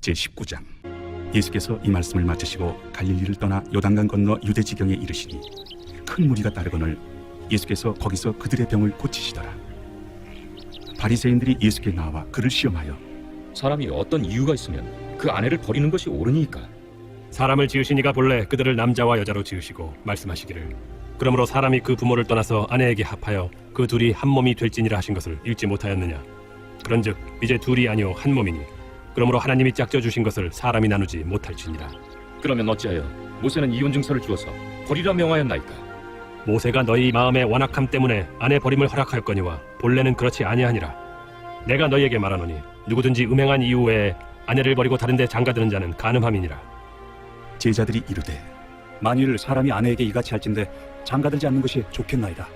제19장. 예수께서 이 말씀을 마치시고 갈릴리를 떠나 요단강 건너 유대 지경에 이르시니 큰 무리가 따르거늘 예수께서 거기서 그들의 병을 고치시더라. 바리새인들이 예수께 나와 그를 시험하여 사람이 어떤 이유가 있으면 그 아내를 버리는 것이 옳으니까? 사람을 지으신 이가 본래 그들을 남자와 여자로 지으시고 말씀하시기를 그러므로 사람이 그 부모를 떠나서 아내에게 합하여 그 둘이 한 몸이 될지니라 하신 것을 읽지 못하였느냐. 그런즉 이제 둘이 아니요 한 몸이니 그러므로 하나님이 짝져 주신 것을 사람이 나누지 못할지니라. 그러면 어찌하여 모세는 이혼 증서를 주어서 버리라 명하였나이까? 모세가 너희 마음의 완악함 때문에 아내 버림을 허락하였거니와 본래는 그렇지 아니하니라. 내가 너희에게 말하노니 누구든지 음행한 이유 외에 아내를 버리고 다른 데 장가드는 자는 간음함이니라. 제자들이 이르되 만일 사람이 아내에게 이같이 할진대 장가들지 않는 것이 좋겠나이다.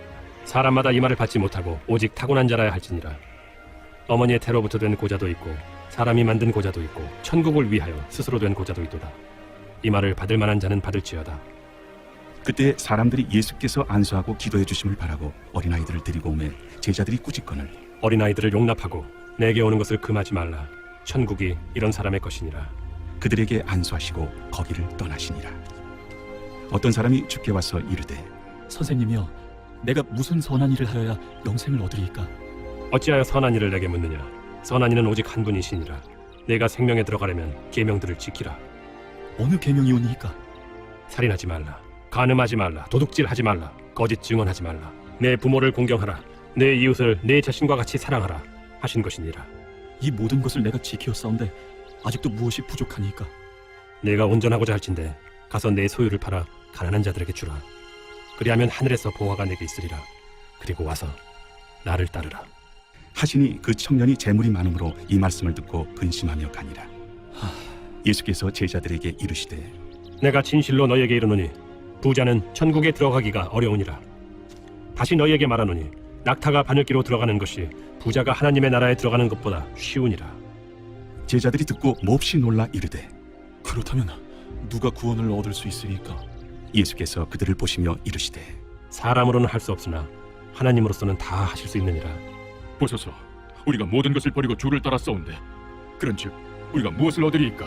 사람마다 이 말을 받지 못하고 오직 타고난 자라야 할지니라. 어머니의 태로부터 된 고자도 있고 사람이 만든 고자도 있고 천국을 위하여 스스로 된 고자도 있도다. 이 말을 받을 만한 자는 받을지어다. 그때 사람들이 예수께서 안수하고 기도해 주심을 바라고 어린아이들을 데리고 오매 제자들이 꾸짖거늘 어린아이들을 용납하고 내게 오는 것을 금하지 말라. 천국이 이런 사람의 것이니라. 그들에게 안수하시고 거기를 떠나시니라. 어떤 사람이 주께 와서 이르되 선생님이여, 내가 무슨 선한 일을 하여야 영생을 얻으리이까? 어찌하여 선한 일을 내게 묻느냐. 선한 이는 오직 한 분이시니라. 내가 생명에 들어가려면 계명들을 지키라. 어느 계명이오니이까? 살인하지 말라. 간음하지 말라. 도둑질하지 말라. 거짓 증언하지 말라. 내 부모를 공경하라. 내 이웃을 내 자신과 같이 사랑하라 하신 것이니라. 이 모든 것을 내가 지키었사온데 아직도 무엇이 부족하니이까? 내가 온전하고자 할진대 가서 내 소유를 팔아 가난한 자들에게 주라. 그리하면 하늘에서 보화가 내게 있으리라. 그리고 와서 나를 따르라. 하시니 그 청년이 재물이 많음으로 이 말씀을 듣고 근심하며 가니라. 예수께서 제자들에게 이르시되 내가 진실로 너희에게 이르노니 부자는 천국에 들어가기가 어려우니라. 다시 너희에게 말하노니 낙타가 바늘기로 들어가는 것이 부자가 하나님의 나라에 들어가는 것보다 쉬우니라. 제자들이 듣고 몹시 놀라 이르되 그렇다면 누가 구원을 얻을 수 있으리까? 예수께서 그들을 보시며 이르시되 사람으로는 할 수 없으나 하나님으로서는 다 하실 수 있느니라. 보소서, 우리가 모든 것을 버리고 주를 따랐사온데 그런즉 우리가 무엇을 얻으리이까?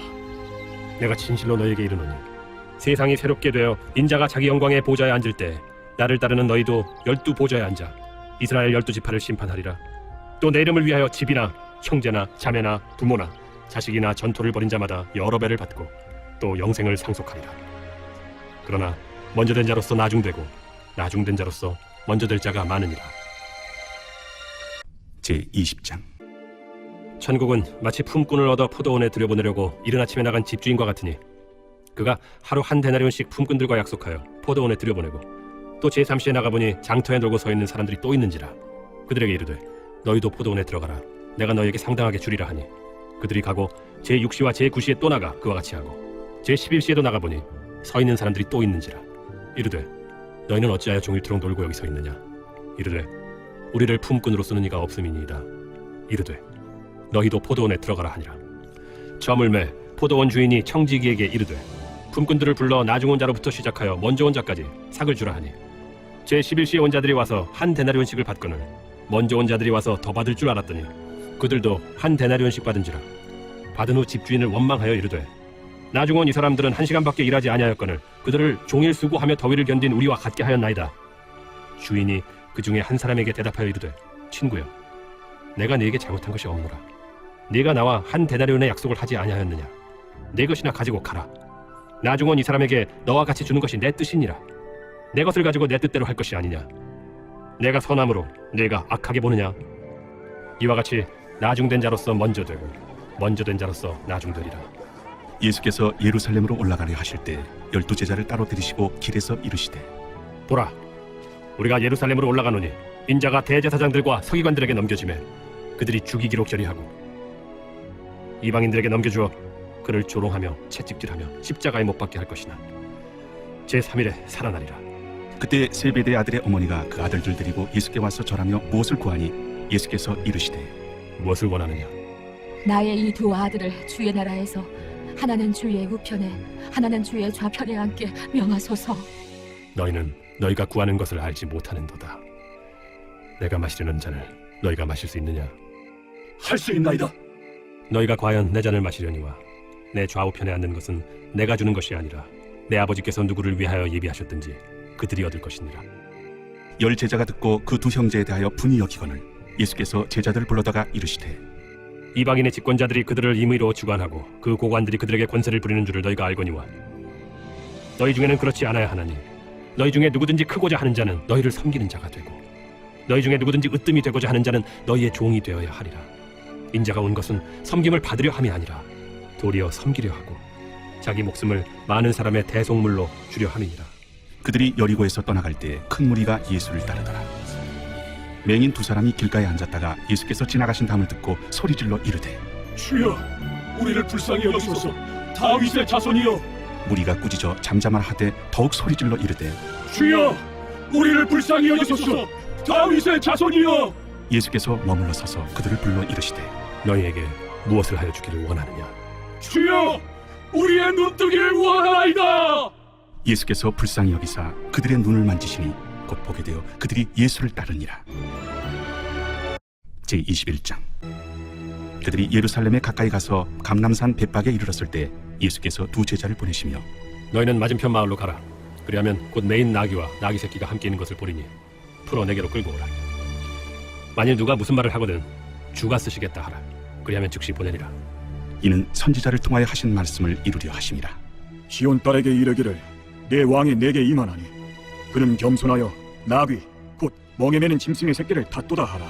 내가 진실로 너희에게 이르노니 세상이 새롭게 되어 인자가 자기 영광의 보좌에 앉을 때 나를 따르는 너희도 12 보좌에 앉아 이스라엘 12지파를 심판하리라. 또 내 이름을 위하여 집이나 형제나 자매나 부모나 자식이나 전토를 벌인 자마다 여러 배를 받고 또 영생을 상속하리라. 그러나 먼저 된 자로서 나중되고 나중된 자로서 먼저 될 자가 많으니라. 제20장. 천국은 마치 품꾼을 얻어 포도원에 들여보내려고 이른 아침에 나간 집주인과 같으니 그가 하루 한 데나리온씩 품꾼들과 약속하여 포도원에 들여보내고 또 제3시에 나가보니 장터에 놀고 서 있는 사람들이 또 있는지라. 그들에게 이르되 너희도 포도원에 들어가라. 내가 너희에게 상당하게 주리라 하니 그들이 가고 제6시와 제9시에 또 나가 그와 같이 하고 제11시에도 나가보니 서 있는 사람들이 또 있는지라. 이르되 너희는 어찌하여 종일토록 놀고 여기 서 있느냐. 이르되 우리를 품꾼으로 쓰는 이가 없음이니이다. 이르되 너희도 포도원에 들어가라 하니라. 저물매 포도원 주인이 청지기에게 이르되 품꾼들을 불러 나중 온 자로부터 시작하여 먼저 온 자까지 삭을 주라 하니 제11시에 온 자들이 와서 한 데나리온씩을 받거늘 먼저 온 자들이 와서 더 받을 줄 알았더니 그들도 한 데나리온씩 받은지라. 받은 후 집주인을 원망하여 이르되 나중 온 이 사람들은 1시간밖에 일하지 아니하였거늘 그들을 종일 수고하며 더위를 견딘 우리와 같게 하였나이다. 주인이 그 중에 한 사람에게 대답하여 이르되 친구여, 내가 네게 잘못한 것이 없노라. 네가 나와 한 데나리온의 약속을 하지 아니하였느냐. 내 것이나 가지고 가라. 나중 온 이 사람에게 너와 같이 주는 것이 내 뜻이니라. 내 것을 가지고 내 뜻대로 할 것이 아니냐. 내가 선함으로 네가 악하게 보느냐. 이와 같이 나중된 자로서 먼저 되고 먼저 된 자로서 나중되리라. 예수께서 예루살렘으로 올라가려 하실 때 12 제자를 따로 들이시고 길에서 이르시되 보라, 우리가 예루살렘으로 올라가노니 인자가 대제사장들과 서기관들에게 넘겨지매 그들이 죽이기로 결의하고 이방인들에게 넘겨주어 그를 조롱하며 채찍질하며 십자가에 못 박게 할 것이나 제3일에 살아나리라. 그때 세베대 아들의 어머니가 그 아들들 데리고 예수께 와서 절하며 무엇을 구하니 예수께서 이르시되 무엇을 원하느냐. 나의 이 두 아들을 주의 나라에서 하나는 주의 우편에 하나는 주의 좌편에 앉게 명하소서. 너희는 너희가 구하는 것을 알지 못하는도다. 내가 마시려는 잔을 너희가 마실 수 있느냐. 할 수 있나이다. 너희가 과연 내 잔을 마시려니와 내 좌우편에 앉는 것은 내가 주는 것이 아니라 내 아버지께서 누구를 위하여 예비하셨든지 그들이 얻을 것이니라. 열 제자가 듣고 그 두 형제에 대하여 분이 여기거늘 예수께서 제자들을 불러다가 이르시되 이방인의 집권자들이 그들을 임의로 주관하고 그 고관들이 그들에게 권세를 부리는 줄을 너희가 알거니와 너희 중에는 그렇지 않아야 하나니 너희 중에 누구든지 크고자 하는 자는 너희를 섬기는 자가 되고 너희 중에 누구든지 으뜸이 되고자 하는 자는 너희의 종이 되어야 하리라. 인자가 온 것은 섬김을 받으려 함이 아니라 도리어 섬기려 하고 자기 목숨을 많은 사람의 대속물로 주려 함이니라. 그들이 여리고에서 떠나갈 때 큰 무리가 예수를 따르더라. 맹인 두 사람이 길가에 앉았다가 예수께서 지나가신 담을 듣고 소리질러 이르되 주여, 우리를 불쌍히 여기소서. 다윗의 자손이여. 무리가 꾸짖어 잠잠하되 더욱 소리질러 이르되 주여, 우리를 불쌍히 여기소서. 다윗의 자손이여. 예수께서 머물러 서서 그들을 불러 이르시되 너희에게 무엇을 하여 주기를 원하느냐? 주여, 우리의 눈뜨기를 원하나이다. 예수께서 불쌍히 여기사 그들의 눈을 만지시니 곧 보게 되어 그들이 예수를 따르니라. 제21장. 그들이 예루살렘에 가까이 가서 감람산 벳박에 이르렀을 때 예수께서 두 제자를 보내시며 너희는 맞은편 마을로 가라. 그리하면 곧 매인 나귀와 나귀 새끼가 함께 있는 것을 보리니 풀어 내게로 끌고 오라. 만일 누가 무슨 말을 하거든 주가 쓰시겠다 하라. 그리하면 즉시 보내리라. 이는 선지자를 통하여 하신 말씀을 이루려 하심이라. 시온 딸에게 이르기를 내 왕이 내게 임하나니 그는 겸손하여 나귀 곧 멍에 매는 짐승의 새끼를 닫도다 하라.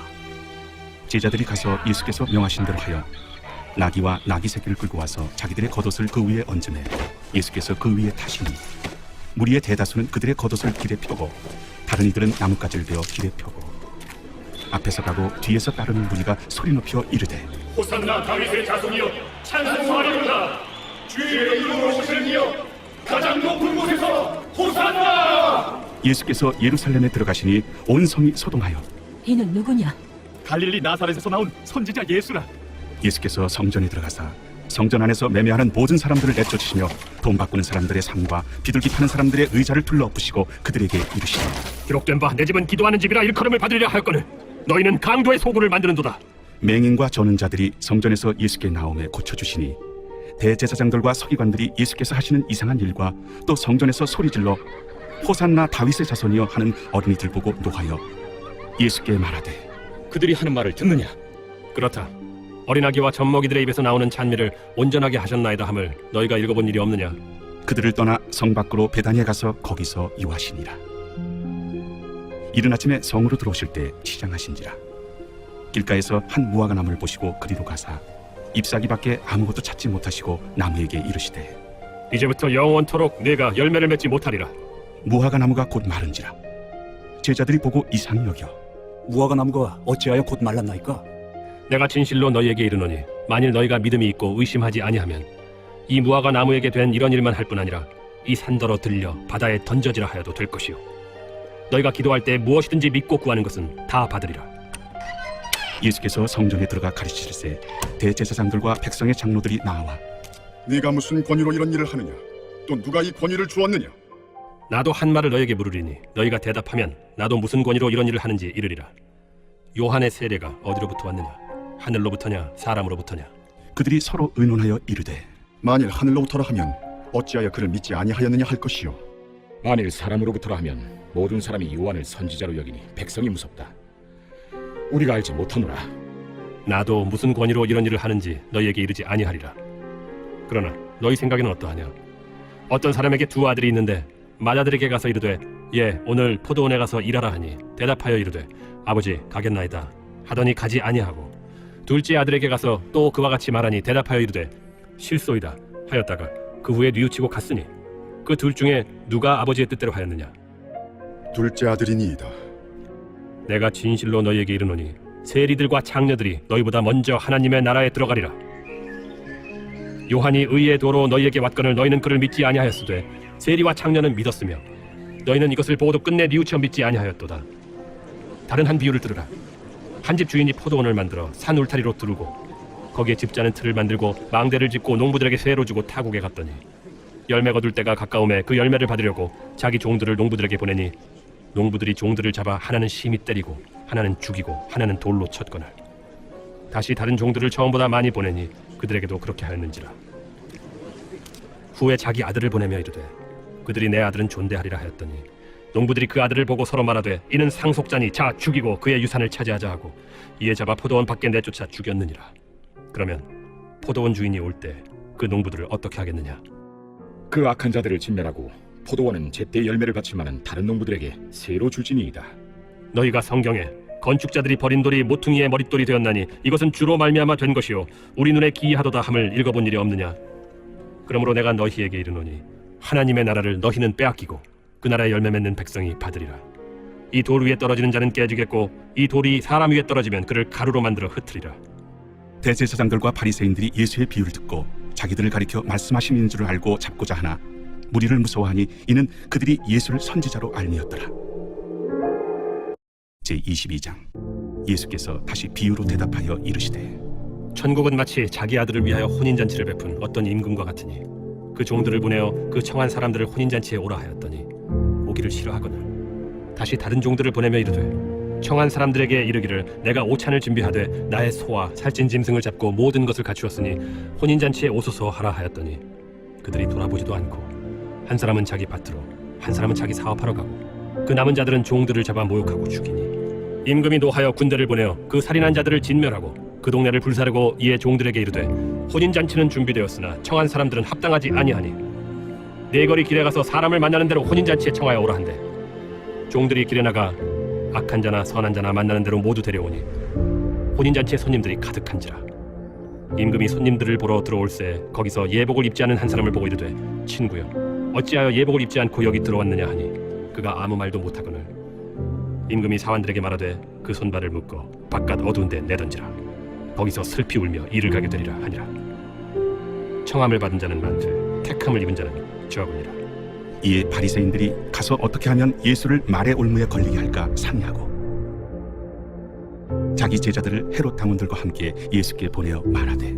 제자들이 가서 예수께서 명하신 대로 하여 나귀와 나귀 새끼를 끌고 와서 자기들의 겉옷을 그 위에 얹으매 예수께서 그 위에 타시니 무리의 대다수는 그들의 겉옷을 길에 펴고 다른 이들은 나뭇가지를 베어 길에 펴고 앞에서 가고 뒤에서 따르는 무리가 소리 높여 이르되 호산나 다윗의 자손이여, 찬송하리로다. 주의 이름으로 오시는 이여, 가장 높은 곳에서 호산나. 예수께서 예루살렘에 들어가시니 온 성이 소동하여 이는 누구냐? 갈릴리 나사렛에서 나온 선지자 예수라. 예수께서 성전에 들어가사 성전 안에서 매매하는 모든 사람들을 내쫓으시며 돈 바꾸는 사람들의 상과 비둘기 파는 사람들의 의자를 둘러엎으시고 그들에게 이르시되 기록된 바 내 집은 기도하는 집이라 일컬음을 받으리라 하였거늘 너희는 강도의 소굴을 만드는도다. 맹인과 저는 자들이 성전에서 예수께 나오매 고쳐주시니 대제사장들과 서기관들이 예수께서 하시는 이상한 일과 또 성전에서 소리질러 호산나 다윗의 자손이여 하는 어린이들 보고 노하여 예수께 말하되 그들이 하는 말을 듣느냐? 그렇다. 어린아기와 젖먹이들의 입에서 나오는 찬미를 온전하게 하셨나이다 함을 너희가 읽어본 일이 없느냐? 그들을 떠나 성 밖으로 베다니에 가서 거기서 유하시니라. 이른 아침에 성으로 들어오실 때 치장하신지라. 길가에서 한 무화과 나무를 보시고 그리로 가사 잎사귀밖에 아무것도 찾지 못하시고 나무에게 이르시되 이제부터 영원토록 네가 열매를 맺지 못하리라. 무화과 나무가 곧 마른지라. 제자들이 보고 이상히 여겨 무화과 나무가 어찌하여 곧 말랐나이까? 내가 진실로 너희에게 이르노니 만일 너희가 믿음이 있고 의심하지 아니하면 이 무화과 나무에게 된 이런 일만 할 뿐 아니라 이 산더러 들려 바다에 던져지라 하여도 될 것이요 너희가 기도할 때 무엇이든지 믿고 구하는 것은 다 받으리라. 예수께서 성전에 들어가 가르치실세 대제사장들과 백성의 장로들이 나와 네가 무슨 권위로 이런 일을 하느냐? 또 누가 이 권위를 주었느냐? 나도 한 말을 너희에게 물으리니 너희가 대답하면 나도 무슨 권위로 이런 일을 하는지 이르리라. 요한의 세례가 어디로부터 왔느냐? 하늘로부터냐 사람으로부터냐? 그들이 서로 의논하여 이르되 만일 하늘로부터라 하면 어찌하여 그를 믿지 아니하였느냐 할 것이요. 만일 사람으로부터라 하면 모든 사람이 요한을 선지자로 여기니 백성이 무섭다. 우리가 알지 못하노라. 나도 무슨 권위로 이런 일을 하는지 너희에게 이르지 아니하리라. 그러나 너희 생각에는 어떠하냐? 어떤 사람에게 두 아들이 있는데 맏아들에게 가서 이르되 예 오늘 포도원에 가서 일하라 하니 대답하여 이르되 아버지 가겠나이다 하더니 가지 아니하고 둘째 아들에게 가서 또 그와 같이 말하니 대답하여 이르되 실소이다 하였다가 그 후에 뉘우치고 갔으니 그 둘 중에 누가 아버지의 뜻대로 하였느냐? 둘째 아들이니이다. 내가 진실로 너희에게 이르노니 세리들과 장녀들이 너희보다 먼저 하나님의 나라에 들어가리라. 요한이 의의 도로 너희에게 왔거늘 너희는 그를 믿지 아니하였으되 세리와 장녀는 믿었으며 너희는 이것을 보고도 끝내 뉘우쳐 믿지 아니하였도다. 다른 한 비유를 들으라. 한 집 주인이 포도원을 만들어 산 울타리로 두르고 거기에 집자는 틀을 만들고 망대를 짓고 농부들에게 세로 주고 타국에 갔더니 열매 거둘 때가 가까움에 그 열매를 받으려고 자기 종들을 농부들에게 보내니 농부들이 종들을 잡아 하나는 심히 때리고 하나는 죽이고 하나는 돌로 쳤거늘 다시 다른 종들을 처음보다 많이 보내니 그들에게도 그렇게 하였는지라. 후에 자기 아들을 보내며 이르되 그들이 내 아들은 존대하리라 하였더니 농부들이 그 아들을 보고 서로 말하되 이는 상속자니 자 죽이고 그의 유산을 차지하자 하고 이에 잡아 포도원 밖에 내쫓아 죽였느니라. 그러면 포도원 주인이 올 때 그 농부들을 어떻게 하겠느냐? 그 악한 자들을 진멸하고 포도원은 제때 열매를 받칠 만한 다른 농부들에게 새로 줄지니이다. 너희가 성경에 건축자들이 버린 돌이 모퉁이의 머릿돌이 되었나니 이것은 주로 말미암아 된 것이요 우리 눈에 기이하도다 함을 읽어본 일이 없느냐? 그러므로 내가 너희에게 이르노니 하나님의 나라를 너희는 빼앗기고 그 나라의 열매 맺는 백성이 받으리라. 이 돌 위에 떨어지는 자는 깨지겠고 이 돌이 사람 위에 떨어지면 그를 가루로 만들어 흩으리라. 대제사장들과 바리새인들이 예수의 비유를 듣고 자기들을 가리켜 말씀하시는 줄을 알고 잡고자 하나 무리를 무서워하니 이는 그들이 예수를 선지자로 알미었더라. 제22장 예수께서 다시 비유로 대답하여 이르시되 천국은 마치 자기 아들을 위하여 혼인잔치를 베푼 어떤 임금과 같으니 그 종들을 보내어 그 청한 사람들을 혼인잔치에 오라 하였더니 오기를 싫어하거늘 다시 다른 종들을 보내며 이르되 청한 사람들에게 이르기를 내가 오찬을 준비하되 나의 소와 살찐 짐승을 잡고 모든 것을 갖추었으니 혼인잔치에 오소서 하라 하였더니 그들이 돌아보지도 않고 한 사람은 자기 밭으로 한 사람은 자기 사업하러 가고 그 남은 자들은 종들을 잡아 모욕하고 죽이니 임금이 노하여 군대를 보내어 그 살인한 자들을 진멸하고 그 동네를 불사르고 이에 종들에게 이르되 혼인잔치는 준비되었으나 청한 사람들은 합당하지 아니하니 네 거리 길에 가서 사람을 만나는 대로 혼인잔치에 청하여 오라 한대 종들이 길에 나가 악한 자나 선한 자나 만나는 대로 모두 데려오니 혼인잔치에 손님들이 가득한지라. 임금이 손님들을 보러 들어올새 거기서 예복을 입지 않은 한 사람을 보고 이르되 친구여 어찌하여 예복을 입지 않고 여기 들어왔느냐 하니 그가 아무 말도 못하거늘 임금이 사환들에게 말하되 그 손발을 묶어 바깥 어두운 데 내던지라. 거기서 슬피 울며 이를 가게 되리라 하니라. 청함을 받은 자는 많되 택함을 입은 자는 적으니라. 이에 바리새인들이 가서 어떻게 하면 예수를 말의 올무에 걸리게 할까 상의하고 자기 제자들을 헤롯 당원들과 함께 예수께 보내어 말하되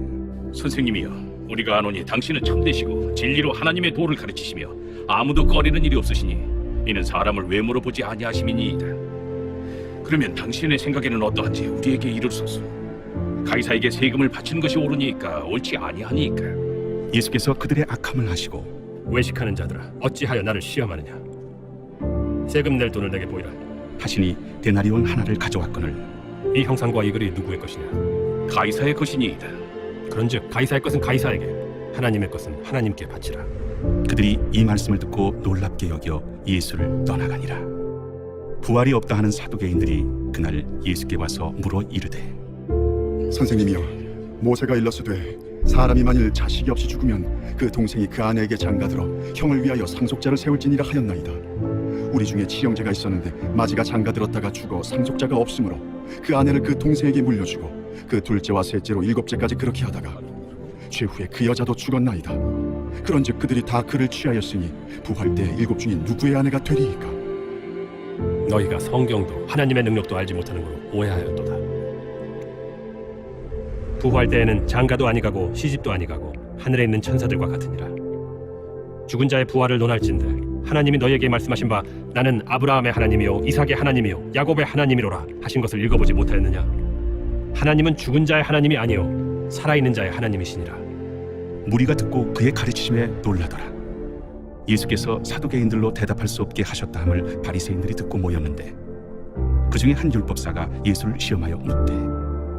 선생님이여, 우리가 아노니 당신은 참되시고 진리로 하나님의 도를 가르치시며 아무도 꺼리는 일이 없으시니 이는 사람을 외모로 보지 아니하심이니이다. 그러면 당신의 생각에는 어떠한지 우리에게 이르소서. 가이사에게 세금을 바치는 것이 옳으니까 옳지 아니하니까. 예수께서 그들의 악함을 아시고 외식하는 자들아 어찌하여 나를 시험하느냐? 세금 낼 돈을 내게 보이라. 하시니 데나리온 하나를 가져왔거늘 이 형상과 이 글이 누구의 것이냐? 가이사의 것이니이다. 그런즉 가이사의 것은 가이사에게 하나님의 것은 하나님께 바치라. 그들이 이 말씀을 듣고 놀랍게 여겨 예수를 떠나가니라. 부활이 없다 하는 사두개인들이 그날 예수께 와서 물어 이르되 선생님이여, 모세가 일렀으되 사람이 만일 자식이 없이 죽으면 그 동생이 그 아내에게 장가들어 형을 위하여 상속자를 세울지니라 하였나이다. 우리 중에 치형제가 있었는데 마지가 장가들었다가 죽어 상속자가 없으므로 그 아내를 그 동생에게 물려주고 그 둘째와 셋째로 일곱째까지 그렇게 하다가 최후에 그 여자도 죽었나이다. 그런즉 그들이 다 그를 취하였으니 부활 때 일곱 중에 누구의 아내가 되리이까? 너희가 성경도 하나님의 능력도 알지 못하는 거로 오해하였도다. 부활 때에는 장가도 아니가고 시집도 아니가고 하늘에 있는 천사들과 같으니라. 죽은 자의 부활을 논할진대 하나님이 너희에게 말씀하신 바 나는 아브라함의 하나님이요 이삭의 하나님이요 야곱의 하나님이로라 하신 것을 읽어보지 못하였느냐? 하나님은 죽은 자의 하나님이 아니요 살아있는 자의 하나님이시니라. 무리가 듣고 그의 가르치심에 놀라더라. 예수께서 사두개인들로 대답할 수 없게 하셨다 함을 바리새인들이 듣고 모였는데 그 중에 한 율법사가 예수를 시험하여 묻되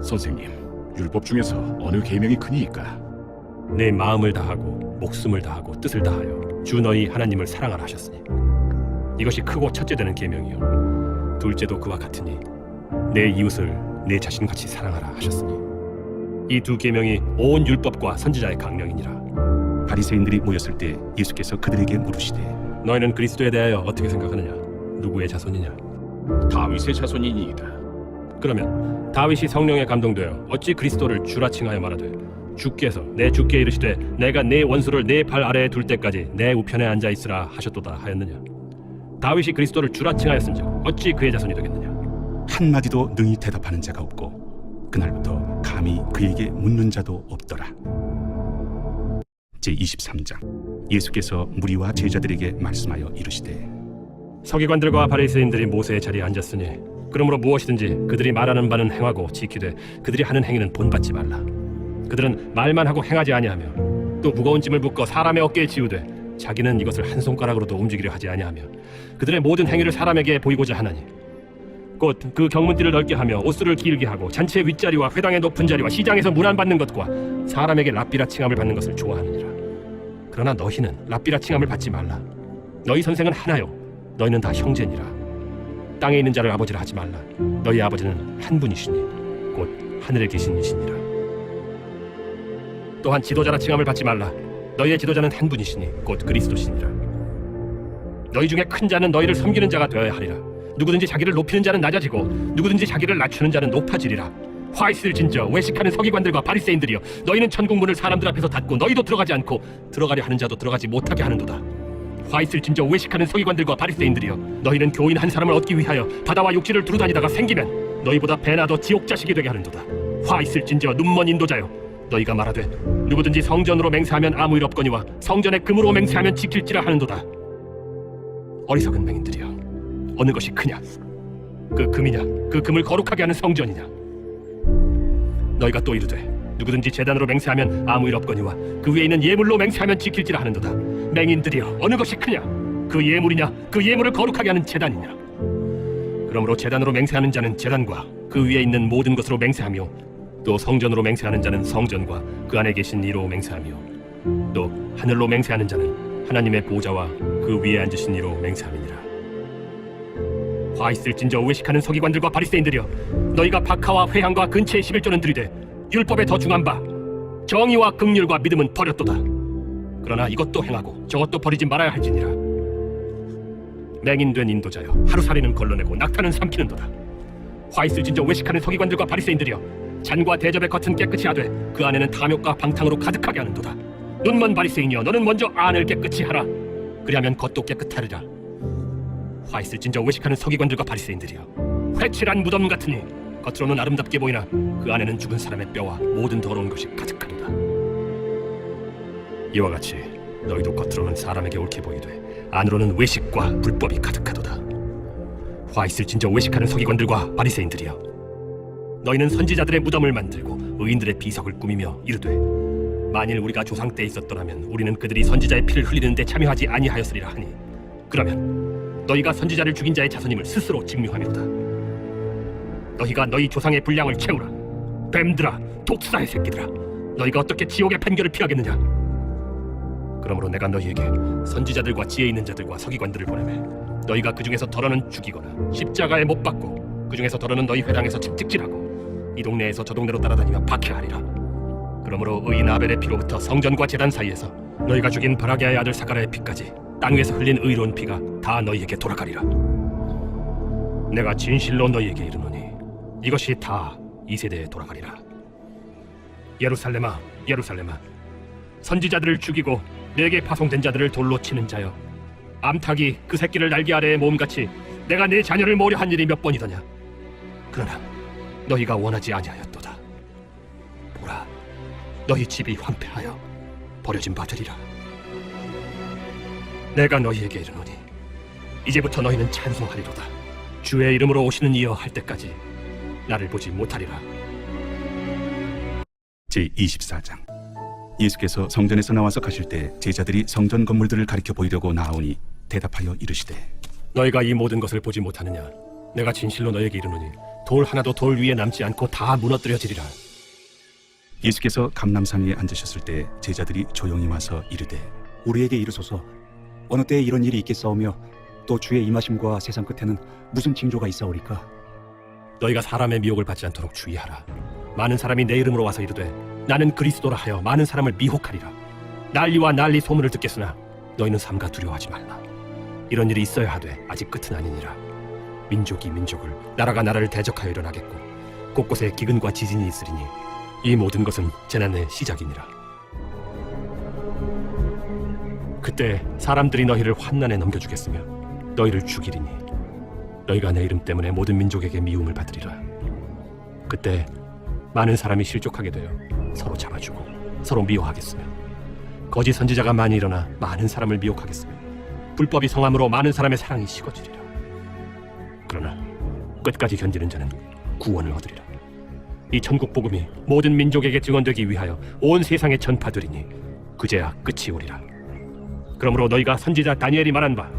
선생님, 율법 중에서 어느 계명이 크니이까? 내 마음을 다하고 목숨을 다하고 뜻을 다하여 주 너희 하나님을 사랑하라 하셨으니 이것이 크고 첫째 되는 계명이요 둘째도 그와 같으니 내 이웃을 내 자신같이 사랑하라 하셨으니 이 두 계명이 온 율법과 선지자의 강령이니라. 바리새인들이 모였을 때 예수께서 그들에게 물으시되 너희는 그리스도에 대하여 어떻게 생각하느냐? 누구의 자손이냐? 다윗의 자손이니이다. 그러면 다윗이 성령에 감동되어 어찌 그리스도를 주라 칭하여 말하되 주께서 내 주께 이르시되 내가 내 원수를 내 발 아래에 둘 때까지 내 우편에 앉아 있으라 하셨도다 하였느냐? 다윗이 그리스도를 주라 칭하였은즉 어찌 그의 자손이 되겠느냐? 한마디도 능히 대답하는 자가 없고 그날부터 감히 그에게 묻는 자도 없더라. 제23장 예수께서 무리와 제자들에게 말씀하여 이르시되 서기관들과 바리새인들이 모세의 자리에 앉았으니 그러므로 무엇이든지 그들이 말하는 바는 행하고 지키되 그들이 하는 행위는 본받지 말라. 그들은 말만 하고 행하지 아니하며 또 무거운 짐을 묶어 사람의 어깨에 지우되 자기는 이것을 한 손가락으로도 움직이려 하지 아니하며 그들의 모든 행위를 사람에게 보이고자 하나니 곧 그 경문띠를 넓게 하며 옷수를 길게 하고 잔치의 윗자리와 회당의 높은 자리와 시장에서 문안 받는 것과 사람에게 랍비라 칭함을 받는 것을 좋아하느니라. 그러나 너희는 랍비라 칭함을 받지 말라. 너희 선생은 하나요 너희는 다 형제니라. 땅에 있는 자를 아버지라 하지 말라. 너희 아버지는 한 분이시니 곧 하늘에 계신 이시니라. 또한 지도자라 칭함을 받지 말라. 너희의 지도자는 한 분이시니 곧 그리스도시니라. 너희 중에 큰 자는 너희를 섬기는 자가 되어야 하리라. 누구든지 자기를 높이는 자는 낮아지고 누구든지 자기를 낮추는 자는 높아지리라. 화 있을진저 외식하는 서기관들과 바리새인들이여, 너희는 천국 문을 사람들 앞에서 닫고 너희도 들어가지 않고 들어가려 하는 자도 들어가지 못하게 하는도다. 화 있을진저 외식하는 서기관들과 바리새인들이여, 너희는 교인 한 사람을 얻기 위하여 바다와 육지를 두루다니다가 생기면 너희보다 배나 더 지옥 자식이 되게 하는도다. 화 있을진저 눈먼 인도자여, 너희가 말하되 누구든지 성전으로 맹세하면 아무 일 없거니와 성전에 금으로 맹세하면 지킬지라 하는도다. 어리석은 맹인들이여, 어느 것이 크냐? 그 금이냐? 그 금을 거룩하게 하는 성전이냐? 너희가 또 이르되 누구든지 제단으로 맹세하면 아무 일 없거니와 그 위에 있는 예물로 맹세하면 지킬지라 하는도다. 맹인들이여, 어느 것이 크냐? 그 예물이냐? 그 예물을 거룩하게 하는 제단이냐? 그러므로 제단으로 맹세하는 자는 제단과 그 위에 있는 모든 것으로 맹세하며 또 성전으로 맹세하는 자는 성전과 그 안에 계신 이로 맹세하며 또 하늘로 맹세하는 자는 하나님의 보좌와 그 위에 앉으신 이로 맹세함이니라. 화 있을진저 외식하는 서기관들과 바리새인들이여, 너희가 박하와 회향과 근체의 11조는 들이되 율법에 더 중한 바 정의와 긍휼과 믿음은 버렸도다. 그러나 이것도 행하고 저것도 버리지 말아야 할지니라. 맹인된 인도자여, 하루살이는 걸러내고 낙타는 삼키는도다. 화 있을진저 외식하는 서기관들과 바리새인들이여, 잔과 대접의 겉은 깨끗이 하되 그 안에는 탐욕과 방탕으로 가득하게 하는도다. 눈먼 바리새인이여, 너는 먼저 안을 깨끗이 하라. 그리하면 겉도 깨끗하리라. 화 있을진저 외식하는 서기관들과 바리새인들이여, 회칠한 무덤 같으니 겉으로는 아름답게 보이나 그 안에는 죽은 사람의 뼈와 모든 더러운 것이 가득하도다. 이와 같이 너희도 겉으로는 사람에게 옳게 보이되 안으로는 외식과 불법이 가득하도다. 화 있을진저 외식하는 서기관들과 바리새인들이여, 너희는 선지자들의 무덤을 만들고 의인들의 비석을 꾸미며 이르되 만일 우리가 조상 때 있었더라면 우리는 그들이 선지자의 피를 흘리는 데 참여하지 아니하였으리라 하니, 그러면 너희가 선지자를 죽인 자의 자손임을 스스로 증명하미로다. 너희가 너희 조상의 분량을 채우라. 뱀들아, 독사의 새끼들아, 너희가 어떻게 지옥의 판결을 피하겠느냐? 그러므로 내가 너희에게 선지자들과 지혜 있는 자들과 서기관들을 보내매 너희가 그 중에서 덜어는 죽이거나 십자가에 못 박고 그 중에서 덜어는 너희 회당에서 채찍질하고 이 동네에서 저 동네로 따라다니며 박해하리라. 그러므로 의인 아벨의 피로부터 성전과 제단 사이에서 너희가 죽인 바라게아의 아들 사가라의 피까지 땅 위에서 흘린 의로운 피가 다 너희에게 돌아가리라. 내가 진실로 너희에게 이르노니 이것이 다 이 세대에 돌아가리라. 예루살렘아, 예루살렘아, 선지자들을 죽이고 내게 파송된 자들을 돌로 치는 자여, 암탉이 그 새끼를 날개 아래에 모음같이 내가 네 자녀를 모려 한 일이 몇 번이더냐? 그러나 너희가 원하지 아니하였도다. 보라, 너희 집이 황폐하여 버려진 바 되리라. 내가 너희에게 이르노니 이제부터 너희는 찬송하리로다. 주의 이름으로 오시는 이여 할 때까지 나를 보지 못하리라. 제24장. 예수께서 성전에서 나와서 가실 때 제자들이 성전 건물들을 가리켜 보이려고 나오니 대답하여 이르시되, 너희가 이 모든 것을 보지 못하느냐? 내가 진실로 너희에게 이르노니 돌 하나도 돌 위에 남지 않고 다 무너뜨려지리라. 예수께서 감람산 위에 앉으셨을 때 제자들이 조용히 와서 이르되, 우리에게 이르소서, 어느 때에 이런 일이 있겠사오며 또 주의 임하심과 세상 끝에는 무슨 징조가 있사오리까? 너희가 사람의 미혹을 받지 않도록 주의하라. 많은 사람이 내 이름으로 와서 이르되 나는 그리스도라 하여 많은 사람을 미혹하리라. 난리와 난리 소문을 듣겠으나 너희는 삼가 두려워하지 말라. 이런 일이 있어야 하되 아직 끝은 아니니라. 민족이 민족을, 나라가 나라를 대적하여 일어나겠고 곳곳에 기근과 지진이 있으리니 이 모든 것은 재난의 시작이니라. 그때 사람들이 너희를 환난에 넘겨주겠으며 너희를 죽이리니 너희가 내 이름 때문에 모든 민족에게 미움을 받으리라. 그때 많은 사람이 실족하게 되어 서로 잡아주고 서로 미워하겠으며 거짓 선지자가 많이 일어나 많은 사람을 미혹하겠으며 불법이 성함으로 많은 사람의 사랑이 식어지리라. 그러나 끝까지 견디는 자는 구원을 얻으리라. 이 천국 복음이 모든 민족에게 증언되기 위하여 온 세상에 전파되리니 그제야 끝이 오리라. 그러므로 너희가 선지자 다니엘이 말한 바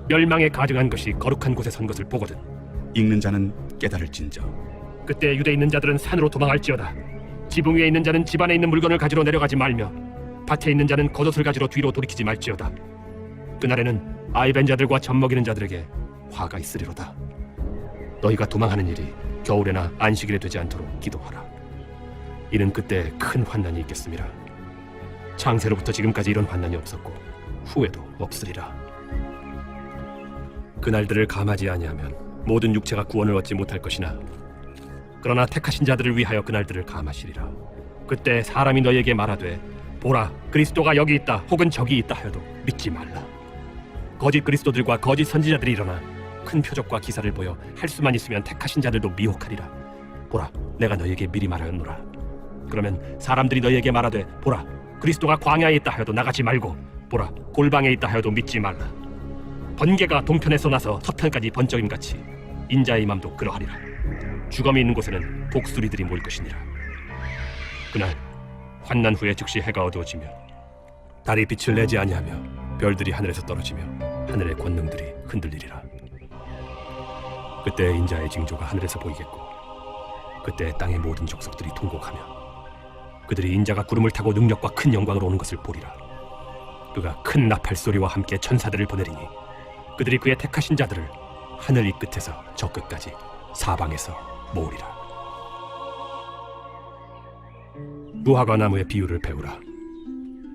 멸망에 가증한 것이 거룩한 곳에 선 것을 보거든. 읽는 자는 깨달을진저. 그때 유대에 있는 자들은 산으로 도망할지어다. 지붕 위에 있는 자는 집 안에 있는 물건을 가지러 내려가지 말며 밭에 있는 자는 겉옷을 가지러 뒤로 돌이키지 말지어다. 그날에는 아이 벤 자들과 젖 먹이는 자들에게 화가 있으리로다. 너희가 도망하는 일이 겨울에나 안식일에 되지 않도록 기도하라. 이는 그때 큰 환난이 있겠습니다. 창세로부터 지금까지 이런 환난이 없었고 후에도 없으리라. 그날들을 감하지 아니하면 모든 육체가 구원을 얻지 못할 것이나 그러나 택하신 자들을 위하여 그날들을 감하시리라. 그때 사람이 너희에게 말하되 보라 그리스도가 여기 있다 혹은 저기 있다 하여도 믿지 말라. 거짓 그리스도들과 거짓 선지자들이 일어나 큰 표적과 기사를 보여 할 수만 있으면 택하신 자들도 미혹하리라. 보라 내가 너희에게 미리 말하였노라. 그러면 사람들이 너희에게 말하되 보라 그리스도가 광야에 있다 하여도 나가지 말고 보라 골방에 있다 하여도 믿지 말라. 번개가 동편에서 나서 서편까지 번쩍임같이 인자의 맘도 그러하리라. 주검이 있는 곳에는 독수리들이 모일 것이니라. 그날 환난 후에 즉시 해가 어두워지며 달이 빛을 내지 아니하며 별들이 하늘에서 떨어지며 하늘의 권능들이 흔들리리라. 그때 인자의 징조가 하늘에서 보이겠고 그때 땅의 모든 족속들이 통곡하며 그들이 인자가 구름을 타고 능력과 큰 영광으로 오는 것을 보리라. 그가 큰 나팔 소리와 함께 천사들을 보내리니 그들이 그의 택하신 자들을 하늘 이 끝에서 저 끝까지 사방에서 모으리라. 무화과 나무의 비유를 배우라.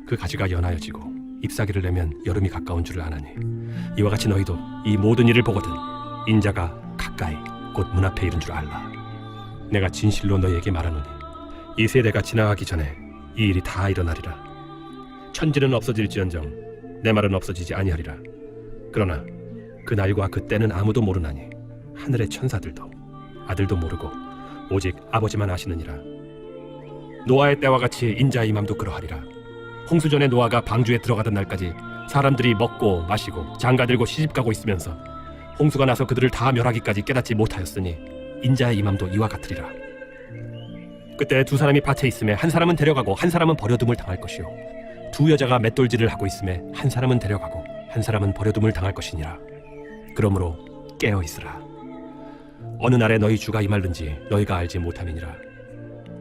그 가지가 연하여지고 잎사귀를 내면 여름이 가까운 줄을 아나니 이와 같이 너희도 이 모든 일을 보거든 인자가 가까이 곧 문 앞에 이른 줄 알라. 내가 진실로 너희에게 말하노니 이 세대가 지나가기 전에 이 일이 다 일어나리라. 천지는 없어질지언정 내 말은 없어지지 아니하리라. 그러나 그 날과 그 때는 아무도 모르나니 하늘의 천사들도 아들도 모르고 오직 아버지만 아시느니라. 노아의 때와 같이 인자의 맘도 그러하리라. 홍수전에 노아가 방주에 들어가던 날까지 사람들이 먹고 마시고 장가들고 시집가고 있으면서 홍수가 나서 그들을 다 멸하기까지 깨닫지 못하였으니 인자의 임함도 이와 같으리라. 그때 두 사람이 밭에 있음에 한 사람은 데려가고 한 사람은 버려둠을 당할 것이요 두 여자가 맷돌질을 하고 있음에 한 사람은 데려가고 한 사람은 버려둠을 당할 것이니라. 그러므로 깨어 있으라. 어느 날에 너희 주가 임할는지 너희가 알지 못함이니라.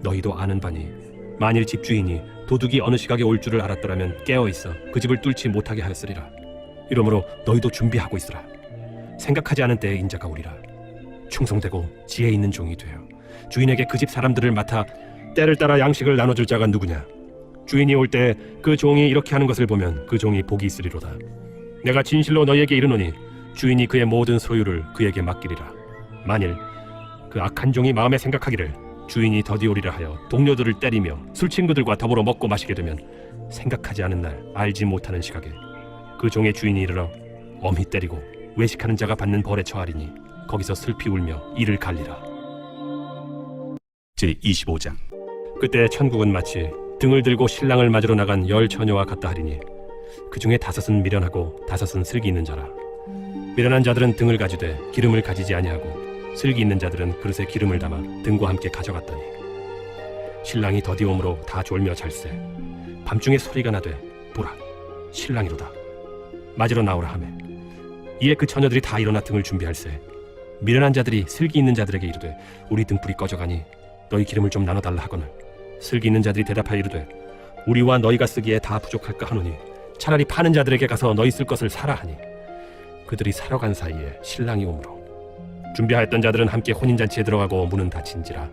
너희도 아는 바니 만일 집주인이 도둑이 어느 시각에 올 줄을 알았더라면 깨어 있어 그 집을 뚫지 못하게 하였으리라. 이러므로 너희도 준비하고 있으라. 생각하지 않은 때에 인자가 오리라. 충성되고 지혜 있는 종이 되어 주인에게 그 집 사람들을 맡아 때를 따라 양식을 나눠줄 자가 누구냐. 주인이 올 때 그 종이 이렇게 하는 것을 보면 그 종이 복이 있으리로다. 내가 진실로 너희에게 이르노니 주인이 그의 모든 소유를 그에게 맡기리라. 만일 그 악한 종이 마음에 생각하기를 주인이 더디오리라 하여 동료들을 때리며 술 친구들과 더불어 먹고 마시게 되면 생각하지 않은 날 알지 못하는 시각에 그 종의 주인이 이르러 엄히 때리고 외식하는 자가 받는 벌에 처하리니 거기서 슬피 울며 이를 갈리라. 제25장. 그때 천국은 마치 등을 들고 신랑을 맞으러 나간 10 처녀와 같다 하리니 그 중에 5은 미련하고 5은 슬기 있는 자라. 미련한 자들은 등을 가지되 기름을 가지지 아니하고 슬기 있는 자들은 그릇에 기름을 담아 등과 함께 가져갔더니 신랑이 더디옴으로 다 졸며 잘세. 밤중에 소리가 나되 보라 신랑이로다 맞으러 나오라 하매 이에 그 처녀들이 다 일어나 등을 준비할세. 미련한 자들이 슬기 있는 자들에게 이르되 우리 등불이 꺼져가니 너희 기름을 좀 나눠달라 하거늘 슬기 있는 자들이 대답하여 이르되 우리와 너희가 쓰기에 다 부족할까 하노니 차라리 파는 자들에게 가서 너희 쓸 것을 사라 하니 그들이 사러 간 사이에 신랑이 오므로 준비하였던 자들은 함께 혼인잔치에 들어가고 문은 닫힌지라.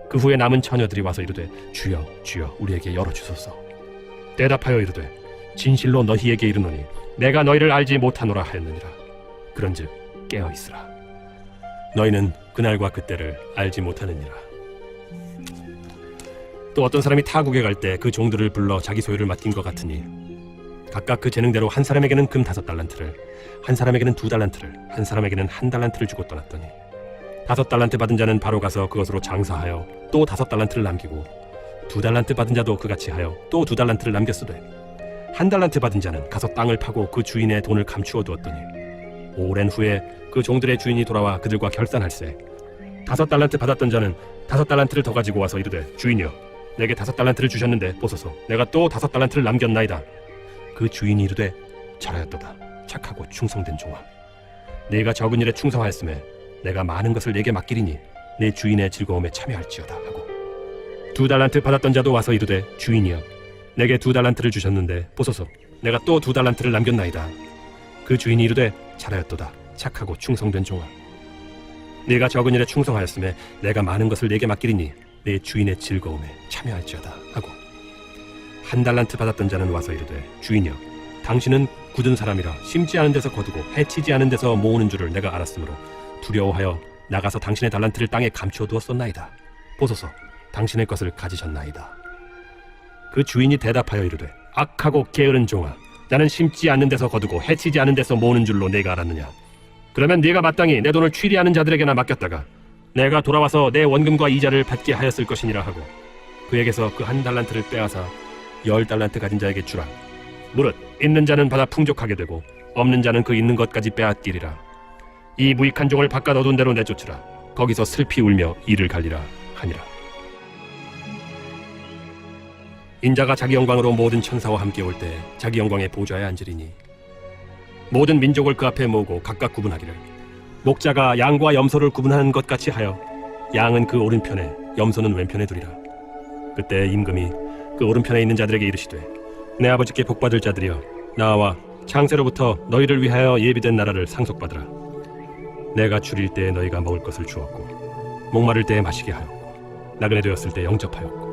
그 후에 남은 처녀들이 와서 이르되 주여 주여 우리에게 열어주소서. 대답하여 이르되 진실로 너희에게 이르노니 내가 너희를 알지 못하노라 하였느니라. 그런즉 깨어있으라. 너희는 그날과 그때를 알지 못하느니라. 또 어떤 사람이 타국에 갈 때 그 종들을 불러 자기 소유를 맡긴 것 같으니 각각 그 재능대로 한 사람에게는 금 5달란트를 한 사람에게는 2달란트를 한 사람에게는 1달란트를 주고 떠났더니 5달란트 받은 자는 바로 가서 그것으로 장사하여 또 5달란트를 남기고 2달란트 받은 자도 그같이 하여 또 2달란트를 남겼으되 1달란트 받은 자는 가서 땅을 파고 그 주인의 돈을 감추어 두었더니 오랜 후에 그 종들의 주인이 돌아와 그들과 결산할세. 5달란트 받았던 자는 5달란트를 더 가지고 와서 이르되 주인이여 내게 5달란트를 주셨는데 보소서 내가 또 5달란트를 남겼나이다. 그 주인이 이르되 잘하였도다. 착하고 충성된 종아. 네가 적은 일에 충성하였음에 내가 많은 것을 네게 맡기리니 내 주인의 즐거움에 참여할지어다 하고 2달란트 받았던 자도 와서 이르되 주인이여 내게 2달란트를 주셨는데 보소서 내가 또 2달란트를 남겼나이다. 그 주인이 이르되 잘하였도다. 착하고 충성된 종아. 네가 적은 일에 충성하였음에 내가 많은 것을 네게 맡기리니 내 주인의 즐거움에 참여할지어다 하고 1달란트 받았던 자는 와서 이르되 주인이여 당신은 굳은 사람이라 심지 않은 데서 거두고 해치지 않은 데서 모으는 줄을 내가 알았으므로 두려워하여 나가서 당신의 달란트를 땅에 감춰두었었나이다. 보소서 당신의 것을 가지셨나이다. 그 주인이 대답하여 이르되 악하고 게으른 종아 나는 심지 않는 데서 거두고 해치지 않은 데서 모으는 줄로 네가 알았느냐. 그러면 네가 마땅히 내 돈을 취리하는 자들에게나 맡겼다가 내가 돌아와서 내 원금과 이자를 받게 하였을 것이니라 하고 그에게서 그 1달란트를 빼앗아 10달란트 가진 자에게 주라. 무릇 있는 자는 받아 풍족하게 되고 없는 자는 그 있는 것까지 빼앗기리라. 이 무익한 종을 바깥 어두운 데로 내쫓으라. 거기서 슬피 울며 이를 갈리라 하니라. 인자가 자기 영광으로 모든 천사와 함께 올 때 자기 영광의 보좌에 앉으리니 모든 민족을 그 앞에 모으고 각각 구분하기를 목자가 양과 염소를 구분하는 것 같이 하여 양은 그 오른편에 염소는 왼편에 두리라. 그때 임금이 그 오른편에 있는 자들에게 이르시되 내 아버지께 복받을 자들이여 나와 창세로부터 너희를 위하여 예비된 나라를 상속받으라. 내가 줄일 때에 너희가 먹을 것을 주었고 목마를 때에 마시게 하였고 나그네 되었을 때 영접하였고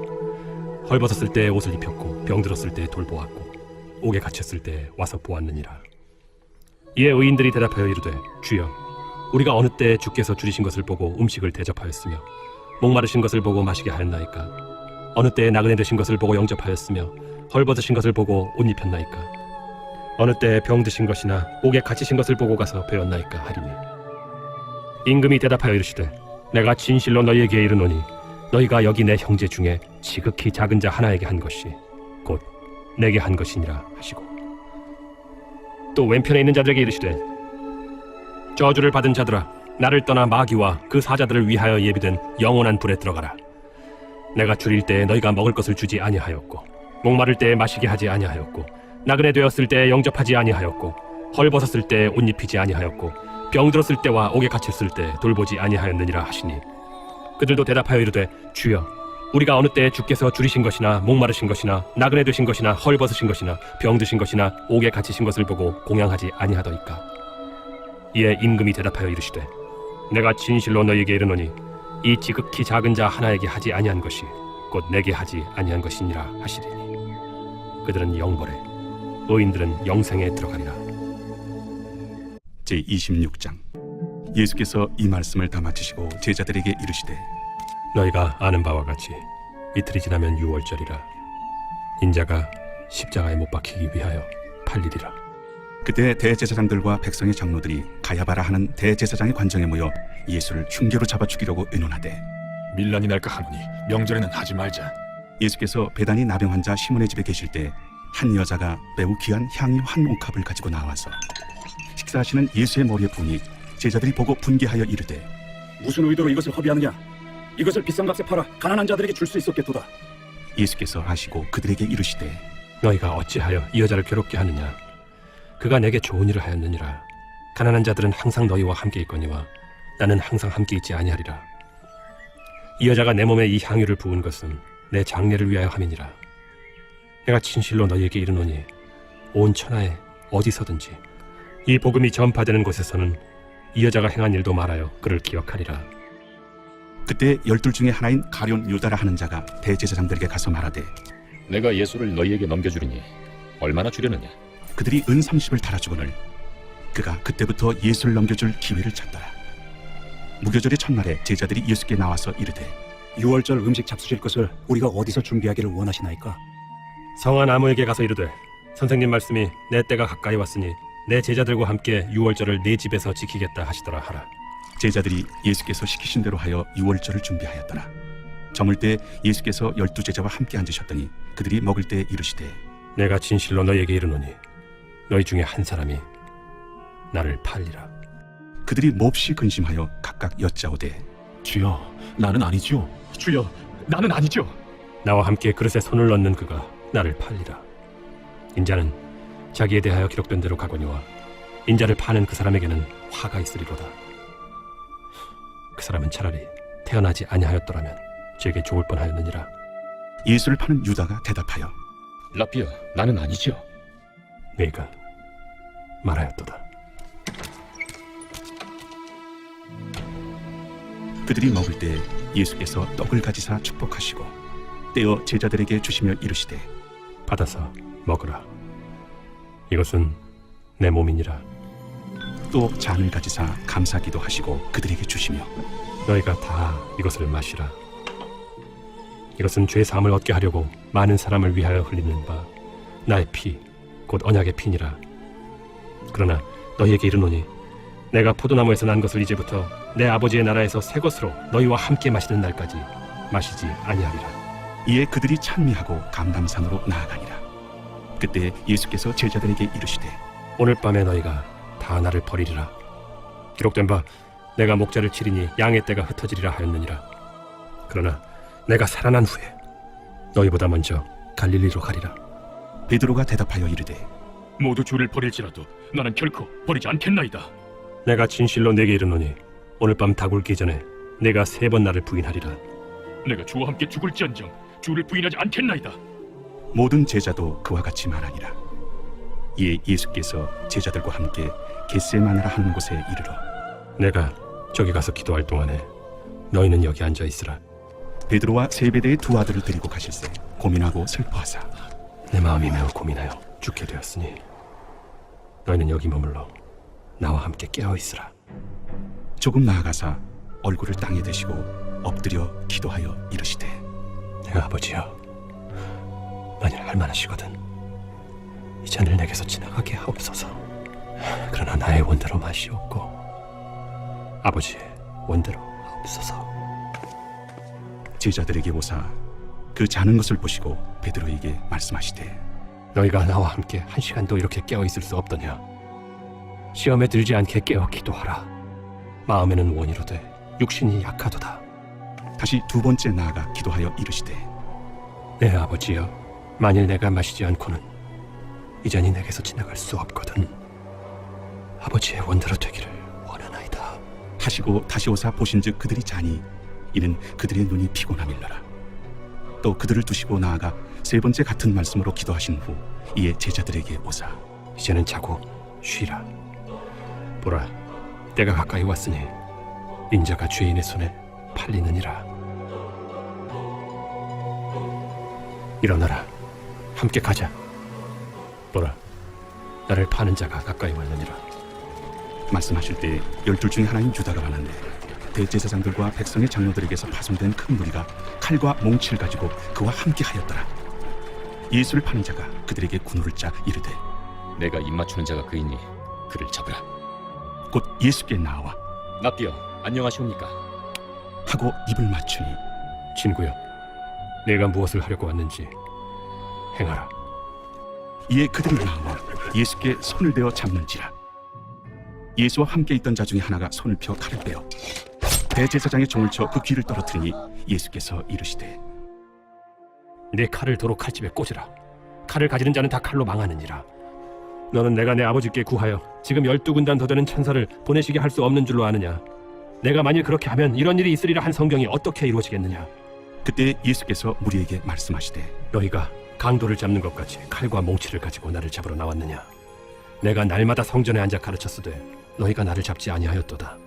헐벗었을 때 옷을 입혔고 병들었을 때 돌보았고 옥에 갇혔을 때 와서 보았느니라. 이에 의인들이 대답하여 이르되 주여 우리가 어느 때 주께서 줄이신 것을 보고 음식을 대접하였으며 목마르신 것을 보고 마시게 하였나이까. 어느 때에 나그네 되신 것을 보고 영접하였으며 헐벗으신 것을 보고 옷 입혔나이까. 어느 때에 병드신 것이나 옥에 갇히신 것을 보고 가서 배웠나이까 하리니 임금이 대답하여 이르시되 내가 진실로 너희에게 이르노니 너희가 여기 내 형제 중에 지극히 작은 자 하나에게 한 것이 곧 내게 한 것이니라 하시고 또 왼편에 있는 자들에게 이르시되 저주를 받은 자들아 나를 떠나 마귀와 그 사자들을 위하여 예비된 영원한 불에 들어가라. 내가 줄일 때에 너희가 먹을 것을 주지 아니하였고 목마를 때에 마시게 하지 아니하였고 나그네 되었을 때에 영접하지 아니하였고 헐벗었을 때에 옷 입히지 아니하였고 병들었을 때와 옥에 갇혔을 때 돌보지 아니하였느니라 하시니 그들도 대답하여 이르되 주여 우리가 어느 때에 주께서 줄이신 것이나 목마르신 것이나 나그네 되신 것이나 헐벗으신 것이나 병드신 것이나 옥에 갇히신 것을 보고 공양하지 아니하더이까. 이에 임금이 대답하여 이르시되 내가 진실로 너희에게 이르노니 이 지극히 작은 자 하나에게 하지 아니한 것이 곧 내게 하지 아니한 것이니라 하시리니 그들은 영벌에 의인들은 영생에 들어가리라. 제26장. 예수께서 이 말씀을 다 마치시고 제자들에게 이르시되 너희가 아는 바와 같이 이틀이 지나면 유월절이라. 인자가 십자가에 못 박히기 위하여 팔리리라. 그때 대제사장들과 백성의 장로들이 가야바라 하는 대제사장의 관정에 모여 예수를 흉계로 잡아 죽이려고 의논하되 밀란이 날까 하노니 명절에는 하지 말자. 예수께서 베다니 나병 환자 시몬의 집에 계실 때 한 여자가 매우 귀한 향유 한 옥합을 가지고 나와서 식사하시는 예수의 머리에 부으니 제자들이 보고 분개하여 이르되 무슨 의도로 이것을 허비하느냐? 이것을 비싼 값에 팔아 가난한 자들에게 줄 수 있었겠도다. 예수께서 하시고 그들에게 이르시되 너희가 어찌하여 이 여자를 괴롭게 하느냐? 그가 내게 좋은 일을 하였느니라. 가난한 자들은 항상 너희와 함께 있거니와 나는 항상 함께 있지 아니하리라. 이 여자가 내 몸에 이 향유를 부은 것은 내 장례를 위하여 함이니라. 내가 진실로 너희에게 이르노니 온 천하에 어디서든지 이 복음이 전파되는 곳에서는 이 여자가 행한 일도 말하여 그를 기억하리라. 그때 12 중에 하나인 가룟 유다라 하는 자가 대제사장들에게 가서 말하되 내가 예수를 너희에게 넘겨주리니 얼마나 주려느냐? 그들이 은 30을 달아주거늘 그가 그때부터 예수를 넘겨줄 기회를 찾더라. 무교절의 첫날에 제자들이 예수께 나와서 이르되 유월절 음식 잡수실 것을 우리가 어디서 준비하기를 원하시나이까? 성한 아무에게 가서 이르되 선생님 말씀이 내 때가 가까이 왔으니 내 제자들과 함께 유월절을 내 집에서 지키겠다 하시더라 하라. 제자들이 예수께서 시키신 대로 하여 유월절을 준비하였더라. 저물 때 예수께서 12 제자와 함께 앉으셨더니 그들이 먹을 때 이르시되 내가 진실로 너희에게 이르노니 너희 중에 한 사람이 나를 팔리라. 그들이 몹시 근심하여 각각 여짜오되 주여, 나는 아니죠. 주여, 나는 아니죠. 나와 함께 그릇에 손을 넣는 그가 나를 팔리라. 인자는 자기에 대하여 기록된 대로 가거니와 인자를 파는 그 사람에게는 화가 있으리로다. 그 사람은 차라리 태어나지 아니하였더라면 제게 좋을 뻔하였느니라. 예수를 파는 유다가 대답하여 라비여, 나는 아니죠. 네가 말하였도다. 그들이 먹을 때 예수께서 떡을 가지사 축복하시고 떼어 제자들에게 주시며 이르시되 받아서 먹으라. 이것은 내 몸이니라. 또 잔을 가지사 감사기도 하시고 그들에게 주시며 너희가 다 이것을 마시라. 이것은 죄 사함을 얻게 하려고 많은 사람을 위하여 흘리는 바 나의 피 곧 언약의 피니라. 그러나 너희에게 이르노니 내가 포도나무에서 난 것을 이제부터 내 아버지의 나라에서 새 것으로 너희와 함께 마시는 날까지 마시지 아니하리라. 이에 그들이 찬미하고 감람산으로 나아가니라. 그때 예수께서 제자들에게 이르시되 오늘 밤에 너희가 다 나를 버리리라. 기록된 바 내가 목자를 치리니 양의 떼가 흩어지리라 하였느니라. 그러나 내가 살아난 후에 너희보다 먼저 갈릴리로 가리라. 베드로가 대답하여 이르되 모두 주를 버릴지라도 나는 결코 버리지 않겠나이다. 내가 진실로 네게 이르노니 오늘 밤 닭울기 전에 내가 3번 나를 부인하리라. 내가 주와 함께 죽을지언정 주를 부인하지 않겠나이다. 모든 제자도 그와 같이 말하니라. 이에 예수께서 제자들과 함께 겟세마네라 하는 곳에 이르러 내가 저기 가서 기도할 동안에 너희는 여기 앉아 있으라. 베드로와 세베대의 두 아들을 데리고 가실새 고민하고 슬퍼하사 내 마음이 매우 고민하여 죽게 되었으니 너희는 여기 머물러 나와 함께 깨어 있으라. 조금 나아가사 얼굴을 땅에 대시고 엎드려 기도하여 이르시되 내 아버지여, 만일 할만하시거든 이 잔을 내게서 지나가게 하옵소서. 그러나 나의 원대로 마시옵고 아버지의 원대로 하옵소서. 제자들에게 오사 그 자는 것을 보시고 베드로에게 말씀하시되 너희가 나와 함께 1시간도 이렇게 깨어 있을 수 없더냐. 시험에 들지 않게 깨어 기도하라. 마음에는 원이로되 육신이 약하도다. 다시 두 번째 나아가 기도하여 이르시되 내 아버지여, 만일 내가 마시지 않고는 이 잔이 내게서 지나갈 수 없거든. 아버지의 원대로 되기를 원하나이다. 하시고 다시 오사 보신즉 그들이 자니 이는 그들의 눈이 피곤함일러라. 또 그들을 두시고 나아가 3번째 같은 말씀으로 기도하신 후 이에 제자들에게 오사 이제는 자고 쉬라. 보라, 때가 가까이 왔으니 인자가 죄인의 손에 팔리느니라. 일어나라, 함께 가자. 보라, 나를 파는 자가 가까이 왔느니라. 말씀하실 때 12 중에 하나인 유다가 많은데 대제사장들과 백성의 장로들에게서 파송된 큰 무리가 칼과 몽치를 가지고 그와 함께 하였더라. 예수를 파는 자가 그들에게 군호를 짜 이르되 내가 입맞추는 자가 그이니 그를 잡으라. 곧 예수께 나와 라비여, 안녕하시옵니까? 하고 입을 맞추니 친구여, 내가 무엇을 하려고 왔는지 행하라. 이에 그들이 나와 예수께 손을 대어 잡는지라. 예수와 함께 있던 자 중에 하나가 손을 펴 칼을 빼어 대제사장의 종을 쳐 그 귀를 떨어뜨리니 예수께서 이르시되 내 칼을 도로 칼집에 꽂으라. 칼을 가지는 자는 다 칼로 망하느니라. 너는 내가 내 아버지께 구하여 지금 12군단 더 되는 천사를 보내시게 할 수 없는 줄로 아느냐. 내가 만일 그렇게 하면 이런 일이 있으리라 한 성경이 어떻게 이루어지겠느냐. 그때 예수께서 무리에게 말씀하시되 너희가 강도를 잡는 것 같이 칼과 몽치를 가지고 나를 잡으러 나왔느냐. 내가 날마다 성전에 앉아 가르쳤으되 너희가 나를 잡지 아니하였도다.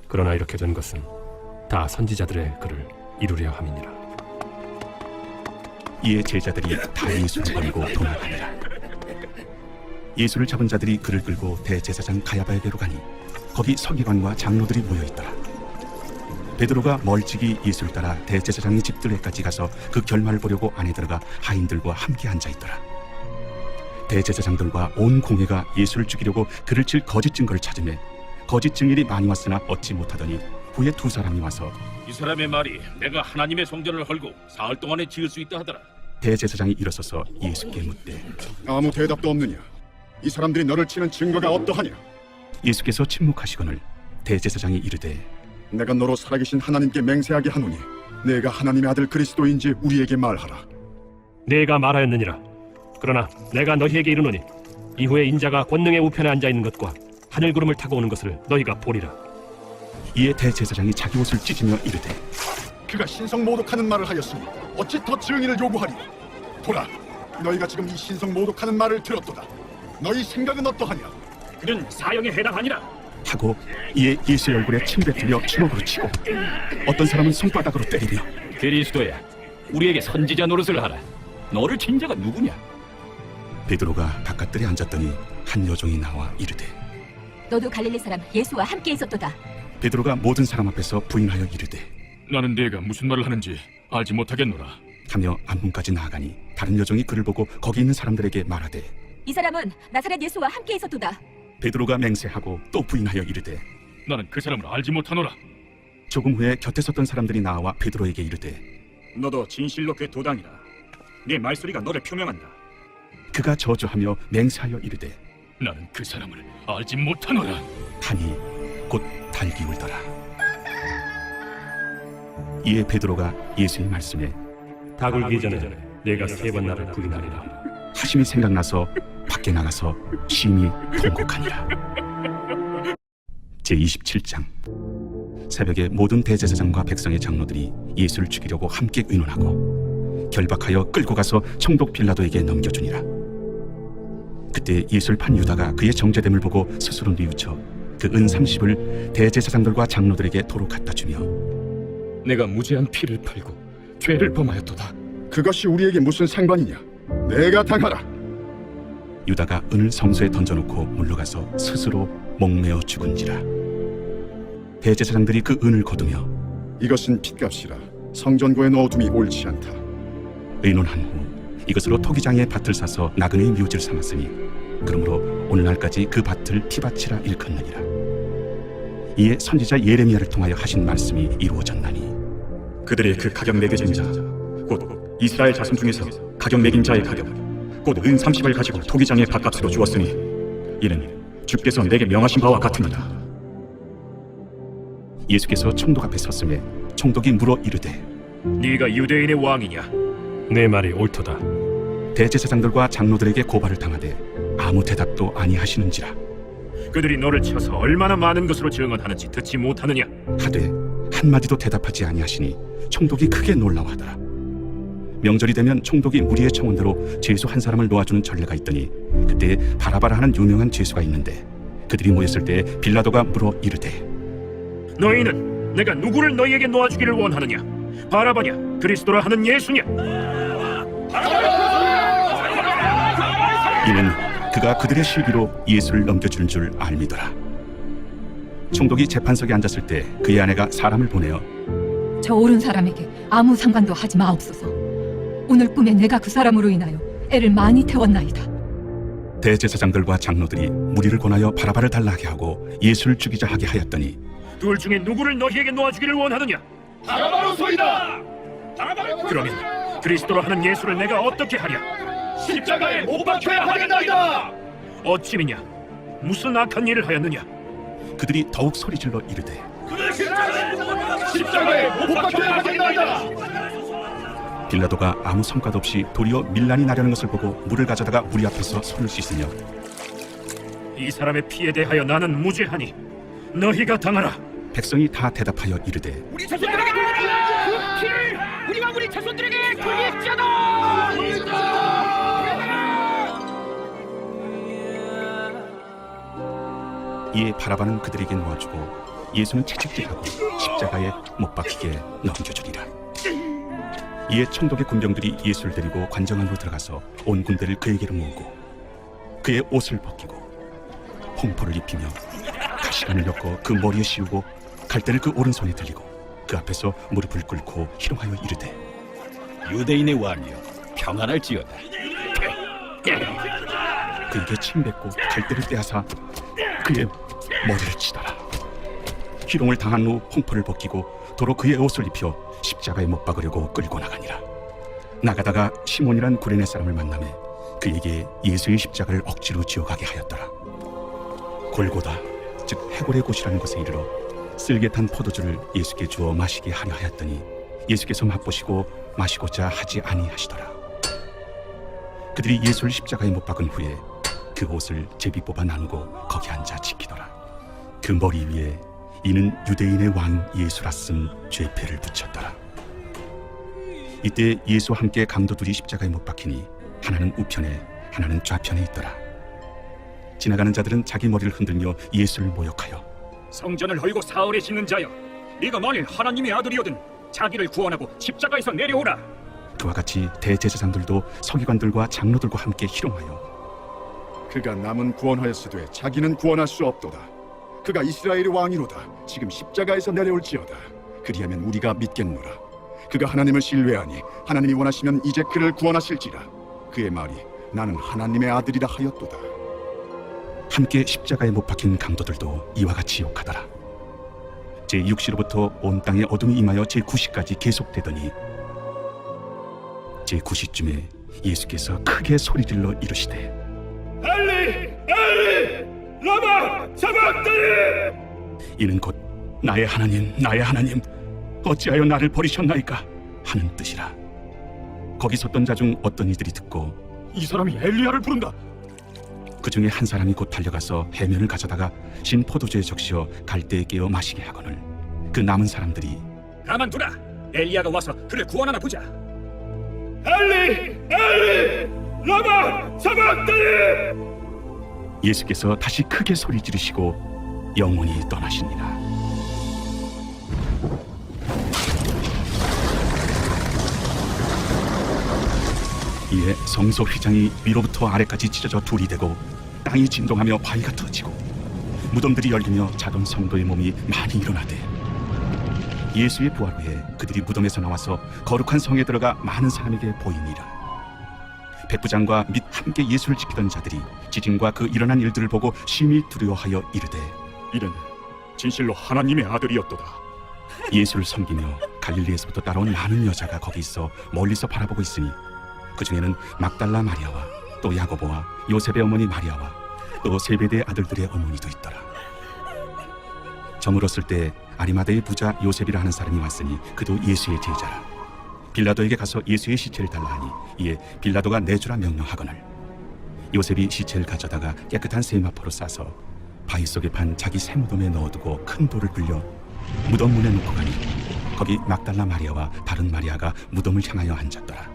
그러나 이렇게 된 것은 다 선지자들의 글을 이루려 함이니라. 이에 제자들이 다 예수를 버리고 도망하니라. 예수를 잡은 자들이 그를 끌고 대제사장 가야바에게로 가니 거기 서기관과 장로들이 모여있더라. 베드로가 멀찍이 예수를 따라 대제사장의 집들에까지 가서 그 결말을 보려고 안에 들어가 하인들과 함께 앉아있더라. 대제사장들과 온 공회가 예수를 죽이려고 그를 칠 거짓 증거를 찾으매 거짓 증인이 많이 왔으나 얻지 못하더니 후에 2 사람이 와서 이 사람의 말이 내가 하나님의 성전을 헐고 사흘 동안에 지을 수 있다 하더라. 대제사장이 일어서서 예수께 묻되 아무 대답도 없느냐? 이 사람들이 너를 치는 증거가 어떠하냐? 예수께서 침묵하시거늘 대제사장이 이르되 내가 너로 살아계신 하나님께 맹세하게 하노니 내가 하나님의 아들 그리스도인지 우리에게 말하라. 내가 말하였느니라. 그러나 내가 너희에게 이르노니 이후에 인자가 권능의 우편에 앉아 있는 것과 하늘 구름을 타고 오는 것을 너희가 보리라. 이에 대제사장이 자기 옷을 찢으며 이르되 그가 신성 모독하는 말을 하였으니 어찌 더 증인을 요구하리요? 보라, 너희가 지금 이 신성 모독하는 말을 들었도다. 너희 생각은 어떠하냐? 그는 사형에 해당하니라. 하고 이에 예수의 얼굴에 침 뱉으며 주먹으로 치고 어떤 사람은 손바닥으로 때리며 그리스도야, 우리에게 선지자 노릇을 하라. 너를 친 자가 누구냐? 베드로가 바깥들에 앉았더니 한 여종이 나와 이르되 너도 갈릴리 사람 예수와 함께 있었도다. 베드로가 모든 사람 앞에서 부인하여 이르되 나는 네가 무슨 말을 하는지 알지 못하겠노라. 하며 앞문까지 나아가니 다른 여종이 그를 보고 거기 있는 사람들에게 말하되 이 사람은 나사렛 예수와 함께 있었도다. 베드로가 맹세하고 또 부인하여 이르되 나는 그 사람을 알지 못하노라. 조금 후에 곁에 섰던 사람들이 나와 베드로에게 이르되 너도 진실로 그 도당이라. 네 말소리가 너를 표명한다. 그가 저주하며 맹세하여 이르되 나는 그 사람을 알지 못하노라. 하니 곧 달기 울더라. 이에 베드로가 예수의 말씀에 닭 울기 전에 내가 3번 나를 부인하리라. 하심이 생각나서 밖에 나가서 심히 통곡하니라. 제27장. 새벽에 모든 대제사장과 백성의 장로들이 예수를 죽이려고 함께 의논하고 결박하여 끌고 가서 총독 빌라도에게 넘겨주니라. 그때 예수를 판 유다가 그의 정죄됨을 보고 스스로 뉘우쳐 그 은 30을 대제사장들과 장로들에게 도로 갖다 주며 내가 무죄한 피를 팔고 죄를 범하였도다. 그것이 우리에게 무슨 상관이냐? 내가 당하라. 유다가 은을 성소에 던져놓고 물러가서 스스로 목매어 죽은지라. 대제사장들이 그 은을 거두며 이것은 핏값이라. 성전고에 넣어둠이 옳지 않다. 의논한 후 이것으로 토기장에 밭을 사서 나그네의 묘지를 삼았으니 그러므로 오늘날까지 그 밭을 티바치라 일컫느니라. 이에 선지자 예레미야를 통하여 하신 말씀이 이루어졌나니 그들이 그 가격 매겨진 자, 곧 이스라엘 자손 중에서 가격 매긴 자의 가격, 곧 은 30을 가지고 토기장의 밭값으로 주었으니 이는 주께서 내게 명하신 바와 같으니라. 예수께서 총독 앞에 섰음에 총독이 물어 이르되 네가 유대인의 왕이냐? 내 말이 옳도다. 대제사장들과 장로들에게 고발을 당하되 아무 대답도 아니하시는지라. 그들이 너를 쳐서 얼마나 많은 것으로 증언하는지 듣지 못하느냐? 하되 한마디도 대답하지 아니하시니 총독이 크게 놀라워하더라. 명절이 되면 총독이 무리의 청원대로 죄수 한 사람을 놓아주는 전례가 있더니 그때 바라바라 하는 유명한 죄수가 있는데 그들이 모였을 때 빌라도가 물어 이르되 너희는 내가 누구를 너희에게 놓아주기를 원하느냐? 바라바냐? 그리스도라 하는 예수냐? 이는 그가 그들의 실기로 예수를 넘겨주는 줄 알미더라. 총독이 재판석에 앉았을 때 그의 아내가 사람을 보내어 저 옳은 사람에게 아무 상관도 하지 마옵소서. 오늘 꿈에 내가 그 사람으로 인하여 애를 많이 태웠나이다. 대제사장들과 장로들이 무리를 권하여 바라바를 달라하게 하고 예수를 죽이자 하게 하였더니 둘 중에 누구를 너희에게 놓아주기를 원하느냐? 바라바로소이다. 그러면 그리스도라 하는 예수를 내가 어떻게 하랴? 십자가에 못 박혀야 하겠나이다. 어찌미냐? 무슨 악한 일을 하였느냐? 그들이 더욱 소리질러 이르되 십자가에 못 박혀야 하겠나이다. 빌라도가 아무 성과도 없이 도리어 밀란이 나려는 것을 보고 물을 가져다가 우리 앞에서 손을 씻으며 이 사람의 피에 대하여 나는 무죄하니 너희가 당하라. 백성이 다 대답하여 이르되 우리 자손들에게 돌리라. 그 피를 우리와 우리 자손들에게 돌릴지어다. 이에 바라바는 그들에게 놓아주고 예수는 채찍질하고 십자가에 못 박히게 넘겨주리라. 이에 총독의 군병들이 예수를 데리고 관정 안으로 들어가서 온 군대를 그에게로 모으고 그의 옷을 벗기고 홍포를 입히며 가시관을 엮어 그 머리에 씌우고 갈대를 그 오른손에 들리고 그 앞에서 무릎을 꿇고 희롱하여 이르되 유대인의 왕이여 평안할지어다. 그에게 침 뱉고 갈대를 떼어사 그의 머리를 치더라. 희롱을 당한 후 홍포를 벗기고 도로 그의 옷을 입혀 십자가에 못 박으려고 끌고 나가니라. 나가다가 시몬이란 구레네 사람을 만나매 그에게 예수의 십자가를 억지로 지어가게 하였더라. 골고다 즉 해골의 곳이라는 곳에 이르러 쓸개 탄 포도주를 예수께 주어 마시게 하려 하였더니 예수께서 맛보시고 마시고자 하지 아니하시더라. 그들이 예수를 십자가에 못 박은 후에 그 옷을 제비 뽑아 나누고 거기 앉아 지키더라. 그 머리 위에 이는 유대인의 왕 예수라 쓴 죄패를 붙였더라. 이때 예수와 함께 강도들이 십자가에 못 박히니 하나는 우편에 하나는 좌편에 있더라. 지나가는 자들은 자기 머리를 흔들며 예수를 모욕하여 성전을 헐고 사흘에 짓는 자여, 네가 만일 하나님의 아들이거든 자기를 구원하고 십자가에서 내려오라. 그와 같이 대제사장들도 서기관들과 장로들과 함께 희롱하여 그가 남은 구원하였으되 자기는 구원할 수 없도다. 그가 이스라엘의 왕이로다. 지금 십자가에서 내려올지어다. 그리하면 우리가 믿겠노라. 그가 하나님을 신뢰하니 하나님이 원하시면 이제 그를 구원하실지라. 그의 말이 나는 하나님의 아들이라 하였도다. 함께 십자가에 못 박힌 강도들도 이와 같이 욕하더라. 제6시로부터 온 땅에 어둠이 임하여 제9시까지 계속되더니 제9시쯤에 예수께서 크게 소리질러 이르시되 엘리 엘리 라마 사박다니. 이는 곧 나의 하나님 어찌하여 나를 버리셨나이까 하는 뜻이라. 거기 섰던 자 중 어떤 이들이 듣고 이 사람이 엘리야를 부른다. 그 중에 한 사람이 곧 달려가서 해면을 가져다가 신 포도주에 적시어 갈대에 깨어 마시게 하거늘 그 남은 사람들이 가만두라. 엘리야가 와서 그를 구원하나 보자. 엘리 엘리 라마 사박다니. 예수께서 다시 크게 소리 지르시고 영원히 떠나시니라. 이에 성소 휘장이 위로부터 아래까지 찢어져 둘이 되고 땅이 진동하며 바위가 터지고 무덤들이 열리며 자던 성도의 몸이 많이 일어나되 예수의 부활 후에 그들이 무덤에서 나와서 거룩한 성에 들어가 많은 사람에게 보이니라. 백부장과 및 함께 예수를 지키던 자들이 지진과 그 일어난 일들을 보고 심히 두려워하여 이르되 이는 진실로 하나님의 아들이었도다. 예수를 섬기며 갈릴리에서부터 따라온 많은 여자가 거기 있어 멀리서 바라보고 있으니 그 중에는 막달라 마리아와 또 야고보와 요셉의 어머니 마리아와 또 세베대의 아들들의 어머니도 있더라. 저물었을 때 아리마다의 부자 요셉이라 하는 사람이 왔으니 그도 예수의 제자라. 빌라도에게 가서 예수의 시체를 달라 하니 이에 빌라도가 내주라 명령하거늘 요셉이 시체를 가져다가 깨끗한 세마포로 싸서 바위 속에 판 자기 새 무덤에 넣어두고 큰 돌을 불려 무덤 문에 놓고 가니 거기 막달라 마리아와 다른 마리아가 무덤을 향하여 앉았더라.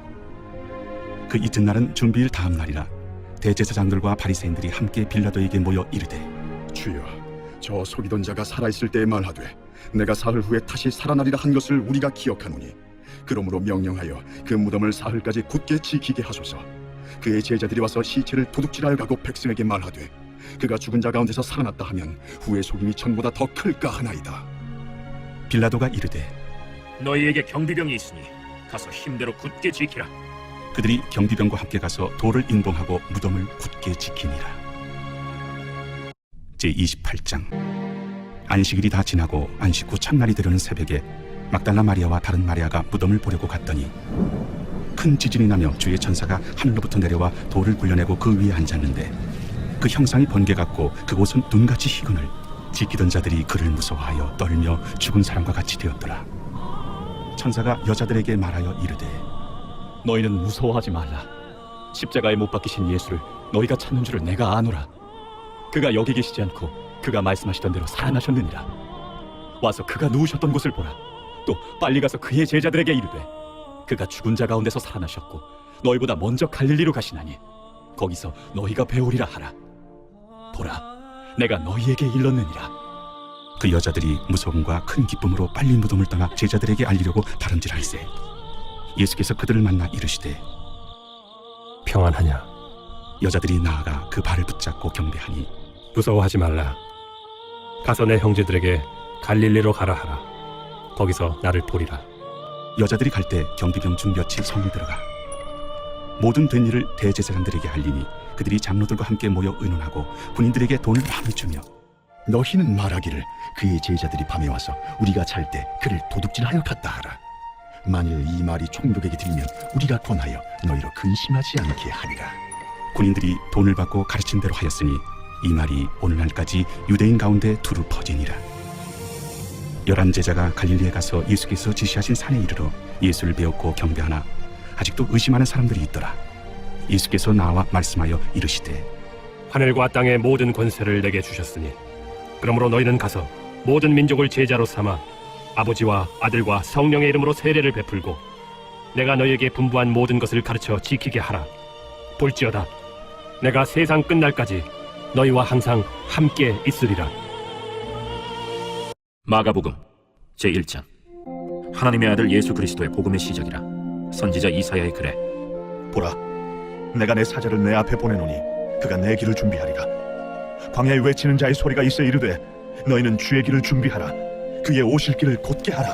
그 이튿날은 준비일 다음 날이라. 대제사장들과 바리새인들이 함께 빌라도에게 모여 이르되 주여, 저 속이던 자가 살아있을 때에 말하되 내가 사흘 후에 다시 살아나리라 한 것을 우리가 기억하노니 그러므로 명령하여 그 무덤을 사흘까지 굳게 지키게 하소서. 그의 제자들이 와서 시체를 도둑질하여 가고 백성에게 말하되 그가 죽은 자 가운데서 살아났다 하면 후의 속임이 전보다 더 클까 하나이다. 빌라도가 이르되 너희에게 경비병이 있으니 가서 힘대로 굳게 지키라. 그들이 경비병과 함께 가서 돌을 인봉하고 무덤을 굳게 지키니라. 제28장. 안식일이 다 지나고 안식 후 첫날이 되려는 새벽에 막달라 마리아와 다른 마리아가 무덤을 보려고 갔더니 큰 지진이 나며 주의 천사가 하늘로부터 내려와 돌을 굴려내고 그 위에 앉았는데 그 형상이 번개 같고 그곳은 눈같이 희거늘 지키던 자들이 그를 무서워하여 떨며 죽은 사람과 같이 되었더라. 천사가 여자들에게 말하여 이르되 너희는 무서워하지 말라. 십자가에 못 박히신 예수를 너희가 찾는 줄을 내가 아노라. 그가 여기 계시지 않고 그가 말씀하시던 대로 살아나셨느니라. 와서 그가 누우셨던 곳을 보라. 또 빨리 가서 그의 제자들에게 이르되 그가 죽은 자 가운데서 살아나셨고 너희보다 먼저 갈릴리로 가시나니 거기서 너희가 배우리라 하라. 보라, 내가 너희에게 일렀느니라. 그 여자들이 무서움과 큰 기쁨으로 빨리 무덤을 떠나 제자들에게 알리려고 다름질할세 예수께서 그들을 만나 이르시되 평안하냐? 여자들이 나아가 그 발을 붙잡고 경배하니 무서워하지 말라. 가서 내 형제들에게 갈릴리로 가라 하라. 거기서 나를 보리라. 여자들이 갈 때 경비병 중 몇이 성에 들어가 모든 된 일을 대제사장들에게 알리니 그들이 장로들과 함께 모여 의논하고 군인들에게 돈을 많이 주며 너희는 말하기를 그의 제자들이 밤에 와서 우리가 잘 때 그를 도둑질하여 갔다 하라. 만일 이 말이 총독에게 들리면 우리가 권하여 너희로 근심하지 않게 하리라. 군인들이 돈을 받고 가르친 대로 하였으니 이 말이 오늘날까지 유대인 가운데 두루 퍼지니라. 11 제자가 갈릴리에 가서 예수께서 지시하신 산에 이르러 예수를 배웠고 경배하나 아직도 의심하는 사람들이 있더라. 예수께서 나와 말씀하여 이르시되 하늘과 땅의 모든 권세를 내게 주셨으니 그러므로 너희는 가서 모든 민족을 제자로 삼아 아버지와 아들과 성령의 이름으로 세례를 베풀고 내가 너희에게 분부한 모든 것을 가르쳐 지키게 하라. 볼지어다 내가 세상 끝날까지 너희와 항상 함께 있으리라. 마가복음 제1장. 하나님의 아들 예수 그리스도의 복음의 시작이라. 선지자 이사야의 글에 보라, 내가 내 사자를 내 앞에 보내노니 그가 내 길을 준비하리라. 광야에 외치는 자의 소리가 있어 이르되 너희는 주의 길을 준비하라. 그의 오실 길을 곧게 하라.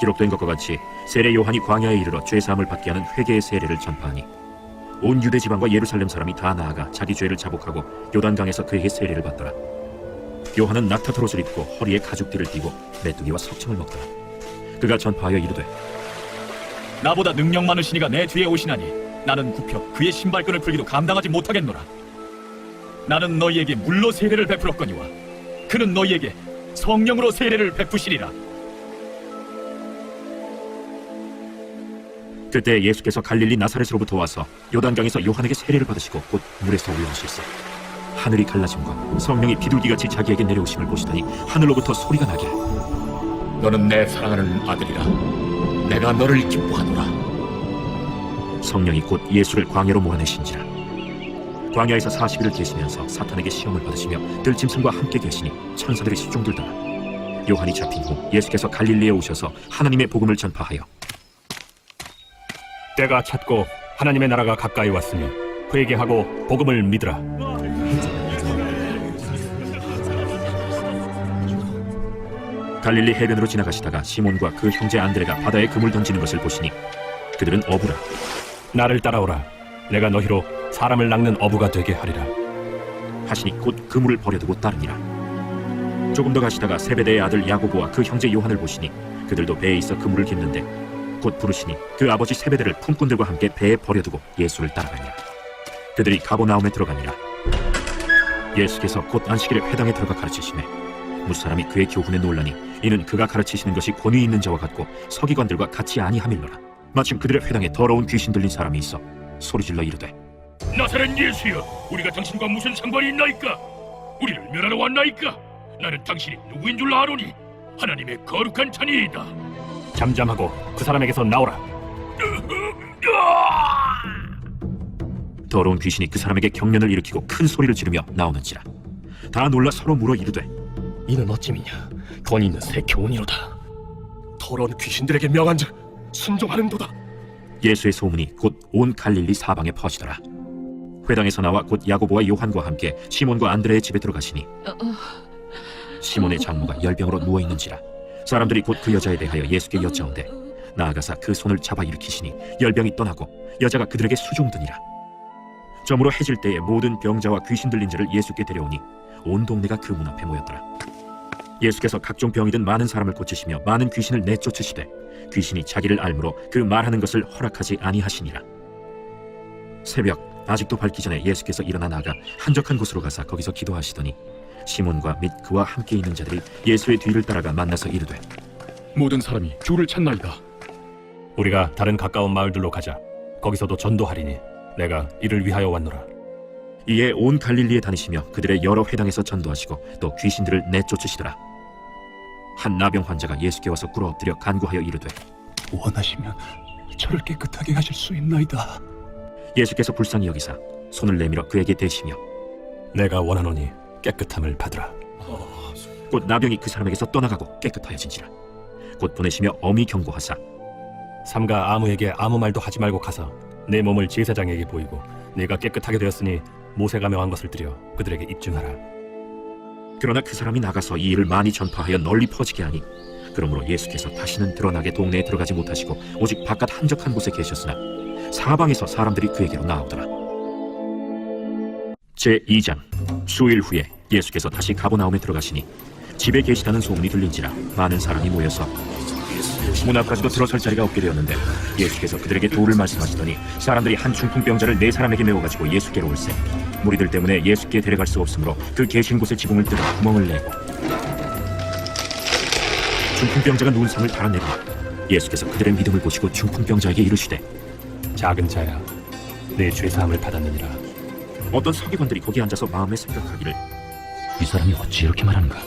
기록된 것과 같이 세례 요한이 광야에 이르러 죄 사함을 받게 하는 회개의 세례를 전파하니 온 유대 지방과 예루살렘 사람이 다 나아가 자기 죄를 자복하고 요단강에서 그에게 세례를 받더라. 요한은 낙타털 옷을 입고 허리에 가죽띠를 띠고 메뚜기와 석청을 먹더라. 그가 전파하여 이르되 나보다 능력 많으시니가 내 뒤에 오시나니 나는 굽혀 그의 신발끈을 풀기도 감당하지 못하겠노라. 나는 너희에게 물로 세례를 베풀었거니와 그는 너희에게 성령으로 세례를 베푸시리라. 그때 예수께서 갈릴리 나사렛으로부터 와서 요단강에서 요한에게 세례를 받으시고 곧 물에서 올라오실세. 하늘이 갈라짐과 성령이 비둘기같이 자기에게 내려오심을 보시더니 하늘로부터 소리가 나기를 너는 내 사랑하는 아들이라. 내가 너를 기뻐하노라. 성령이 곧 예수를 광야로 몰아내신지라. 광야에서 40일을 계시면서 사탄에게 시험을 받으시며 들짐승과 함께 계시니 천사들이 수종들더라. 요한이 잡힌 후 예수께서 갈릴리에 오셔서 하나님의 복음을 전파하여 때가 찼고 하나님의 나라가 가까이 왔으니 회개하고 복음을 믿으라. 갈릴리 해변으로 지나가시다가 시몬과 그 형제 안드레가 바다에 그물 던지는 것을 보시니 그들은 어부라. 나를 따라오라. 내가 너희로 사람을 낚는 어부가 되게 하리라. 하시니 곧 그물을 버려두고 따르니라. 조금 더 가시다가 세베대의 아들 야고보와 그 형제 요한을 보시니 그들도 배에 있어 그물을 깁는데 곧 부르시니 그 아버지 세베대를 품꾼들과 함께 배에 버려두고 예수를 따라가니라. 그들이 가버나움에 들어가니라. 예수께서 곧 안식일에 회당에 들어가 가르치시매 무사람이 그의 교훈에 놀라니 이는 그가 가르치시는 것이 권위 있는 자와 같고 서기관들과 같이 아니함일러라. 마침 그들의 회당에 더러운 귀신 들린 사람이 있어 소리질러 이르되 나사렛 예수여, 우리가 당신과 무슨 상관이 있나이까? 우리를 멸하러 왔나이까? 나는 당신이 누구인 줄 아노니 하나님의 거룩한 자니이다. 잠잠하고 그 사람에게서 나오라. 더러운 귀신이 그 사람에게 경련을 일으키고 큰 소리를 지르며 나오는지라. 다 놀라 서로 물어 이르되 이는 어찌미냐? 권위 있는 새 교훈이로다. 더러운 귀신들에게 명한즉 순종하는도다. 예수의 소문이 곧 온 갈릴리 사방에 퍼지더라. 회당에서 나와 곧 야고보와 요한과 함께 시몬과 안드레의 집에 들어가시니 시몬의 장모가 열병으로 누워있는지라. 사람들이 곧 그 여자에 대하여 예수께 여짜온대 나아가사 그 손을 잡아 일으키시니 열병이 떠나고 여자가 그들에게 수종드니라. 저물어 해질 때에 모든 병자와 귀신 들린 자를 예수께 데려오니 온 동네가 그 문 앞에 모였더라. 예수께서 각종 병이 든 많은 사람을 고치시며 많은 귀신을 내쫓으시되 귀신이 자기를 알므로 그 말하는 것을 허락하지 아니하시니라. 새벽 아직도 밝기 전에 예수께서 일어나 나가 한적한 곳으로 가사 거기서 기도하시더니 시몬과 및 그와 함께 있는 자들이 예수의 뒤를 따라가 만나서 이르되 모든 사람이 주를 찾나이다. 우리가 다른 가까운 마을들로 가자. 거기서도 전도하리니 내가 이를 위하여 왔노라. 이에 온 갈릴리에 다니시며 그들의 여러 회당에서 전도하시고 또 귀신들을 내쫓으시더라. 한 나병 환자가 예수께 와서 꿇어 엎드려 간구하여 이르되 원하시면 저를 깨끗하게 하실 수 있나이다. 예수께서 불쌍히 여기사 손을 내밀어 그에게 대시며 내가 원하노니 깨끗함을 받으라. 곧 나병이 그 사람에게서 떠나가고 깨끗하여진지라. 곧 보내시며 엄히 경고하사 삼가 아무에게 아무 말도 하지 말고 가서 내 몸을 제사장에게 보이고 내가 깨끗하게 되었으니 모세가 명한 것을 드려 그들에게 입증하라. 그러나 그 사람이 나가서 이 일을 많이 전파하여 널리 퍼지게 하니 그러므로 예수께서 다시는 드러나게 동네에 들어가지 못하시고 오직 바깥 한적한 곳에 계셨으나 사방에서 사람들이 그에게로 나오더라. 제2장. 수일 후에 예수께서 다시 가버나움에 들어가시니 집에 계시다는 소문이 들린지라 많은 사람이 모여서 문 앞까지도 들어설 자리가 없게 되었는데 예수께서 그들에게 도를 말씀하시더니 사람들이 한 중풍병자를 4사람에게 메워가지고 예수께로 올세. 무리들 때문에 예수께 데려갈 수 없으므로 그 계신 곳의 지붕을 뚫어 구멍을 내고 중풍병자가 누운 상을 달아내고 예수께서 그들의 믿음을 보시고 중풍병자에게 이르시되 작은 자야, 내 죄사함을 받았느니라. 어떤 서기관들이 거기 앉아서 마음에 생각하기를 이 사람이 어찌 이렇게 말하는가?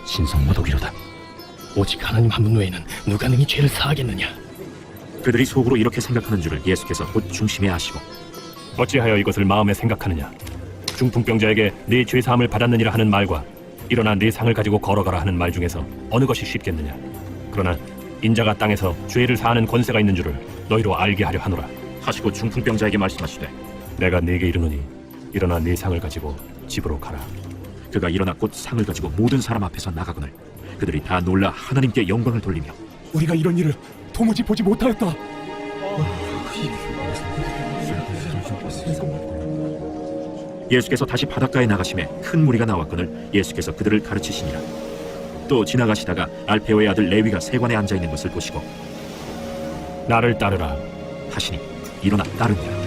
신성모독이로다. 오직 하나님 한 분 외에는 누가 능히 죄를 사하겠느냐? 그들이 속으로 이렇게 생각하는 줄을 예수께서 곧 중심에 아시고 어찌하여 이것을 마음에 생각하느냐? 중풍병자에게 내 죄사함을 받았느니라 하는 말과 일어나 내 상을 가지고 걸어가라 하는 말 중에서 어느 것이 쉽겠느냐? 그러나 인자가 땅에서 죄를 사하는 권세가 있는 줄을 너희로 알게 하려 하노라. 하시고 중풍병자에게 말씀하시되 내가 네게 이르노니 일어나 네 상을 가지고 집으로 가라. 그가 일어나 곧 상을 가지고 모든 사람 앞에서 나가거늘 그들이 다 놀라 하나님께 영광을 돌리며 우리가 이런 일을 도무지 보지 못하였다. 예수께서 다시 바닷가에 나가심에 큰 무리가 나왔거늘 예수께서 그들을 가르치시니라. 또 지나가시다가 알페오의 아들 레위가 세관에 앉아 있는 것을 보시고 나를 따르라 하시니 일어나 따르니라.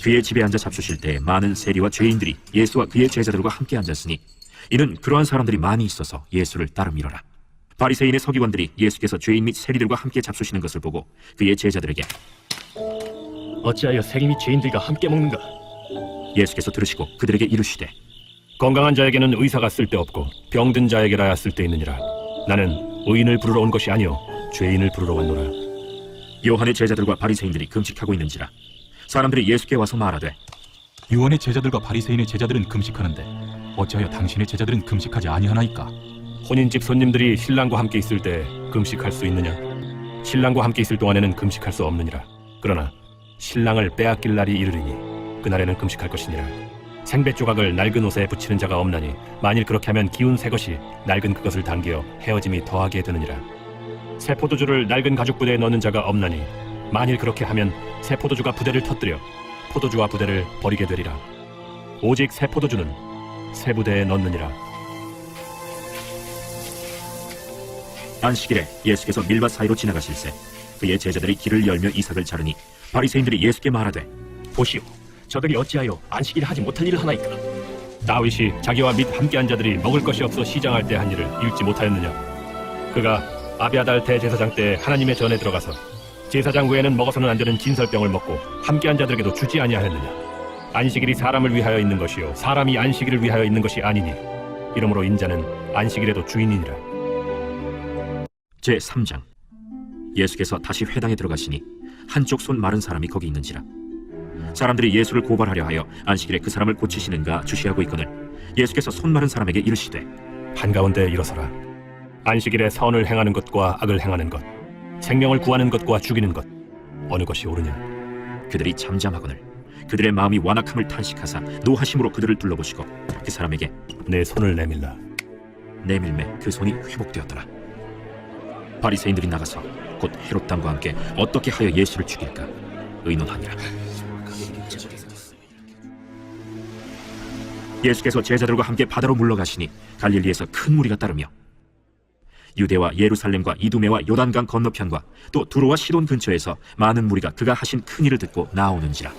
그의 집에 앉아 잡수실 때 많은 세리와 죄인들이 예수와 그의 제자들과 함께 앉았으니 이는 그러한 사람들이 많이 있어서 예수를 따름이러라. 바리새인의 서기관들이 예수께서 죄인 및 세리들과 함께 잡수시는 것을 보고 그의 제자들에게 어찌하여 세리 및 죄인들과 함께 먹는가? 예수께서 들으시고 그들에게 이르시되 건강한 자에게는 의사가 쓸데없고 병든 자에게라야 쓸데있느니라. 나는 의인을 부르러 온 것이 아니요 죄인을 부르러 왔노라. 요한의 제자들과 바리새인들이 금식하고 있는지라 사람들이 예수께 와서 말하되 요한의 제자들과 바리새인의 제자들은 금식하는데 어찌하여 당신의 제자들은 금식하지 아니하나이까? 혼인집 손님들이 신랑과 함께 있을 때 금식할 수 있느냐? 신랑과 함께 있을 동안에는 금식할 수 없느니라. 그러나 신랑을 빼앗길 날이 이르리니 그날에는 금식할 것이니라. 생배 조각을 낡은 옷에 붙이는 자가 없나니 만일 그렇게 하면 기운 새 것이 낡은 그것을 당겨 헤어짐이 더하게 되느니라. 새 포도주를 낡은 가죽 부대에 넣는 자가 없나니 만일 그렇게 하면 새 포도주가 부대를 터뜨려 포도주와 부대를 버리게 되리라. 오직 새 포도주는 새 부대에 넣느니라. 안식일에 예수께서 밀밭 사이로 지나가실새 그의 제자들이 길을 열며 이삭을 자르니 바리새인들이 예수께 말하되 보시오, 저들이 어찌하여 안식일에 하지 못할 일을 하나이까? 다윗이 자기와 및 함께한 자들이 먹을 것이 없어 시장할 때 한 일을 읽지 못하였느냐? 그가 아비아달 대제사장 때 하나님의 전에 들어가서 제사장 외에는 먹어서는 안 되는 진설병을 먹고 함께한 자들에게도 주지 아니하였느냐? 안식일이 사람을 위하여 있는 것이요 사람이 안식일을 위하여 있는 것이 아니니 이러므로 인자는 안식일에도 주인이니라. 제3장 예수께서 다시 회당에 들어가시니 한쪽 손 마른 사람이 거기 있는지라. 사람들이 예수를 고발하려 하여 안식일에 그 사람을 고치시는가 주시하고 있거늘 예수께서 손 마른 사람에게 이르시되 한가운데 일어서라. 안식일에 선을 행하는 것과 악을 행하는 것, 생명을 구하는 것과 죽이는 것, 어느 것이 옳으냐? 그들이 잠잠하거늘 그들의 마음이 완악함을 탄식하사 노하심으로 그들을 둘러보시고 그 사람에게 내 손을 내밀라. 내밀매 그 손이 회복되었더라. 바리새인들이 나가서 곧 헤롯당과 함께 어떻게 하여 예수를 죽일까 의논하니라. 예수께서 제자들과 함께 바다로 물러가시니 갈릴리에서 큰 무리가 따르며 유대와 예루살렘과 이두메와 요단강 건너편과 또 두로와 시돈 근처에서 많은 무리가 그가 하신 큰 일을 듣고 나오는지라.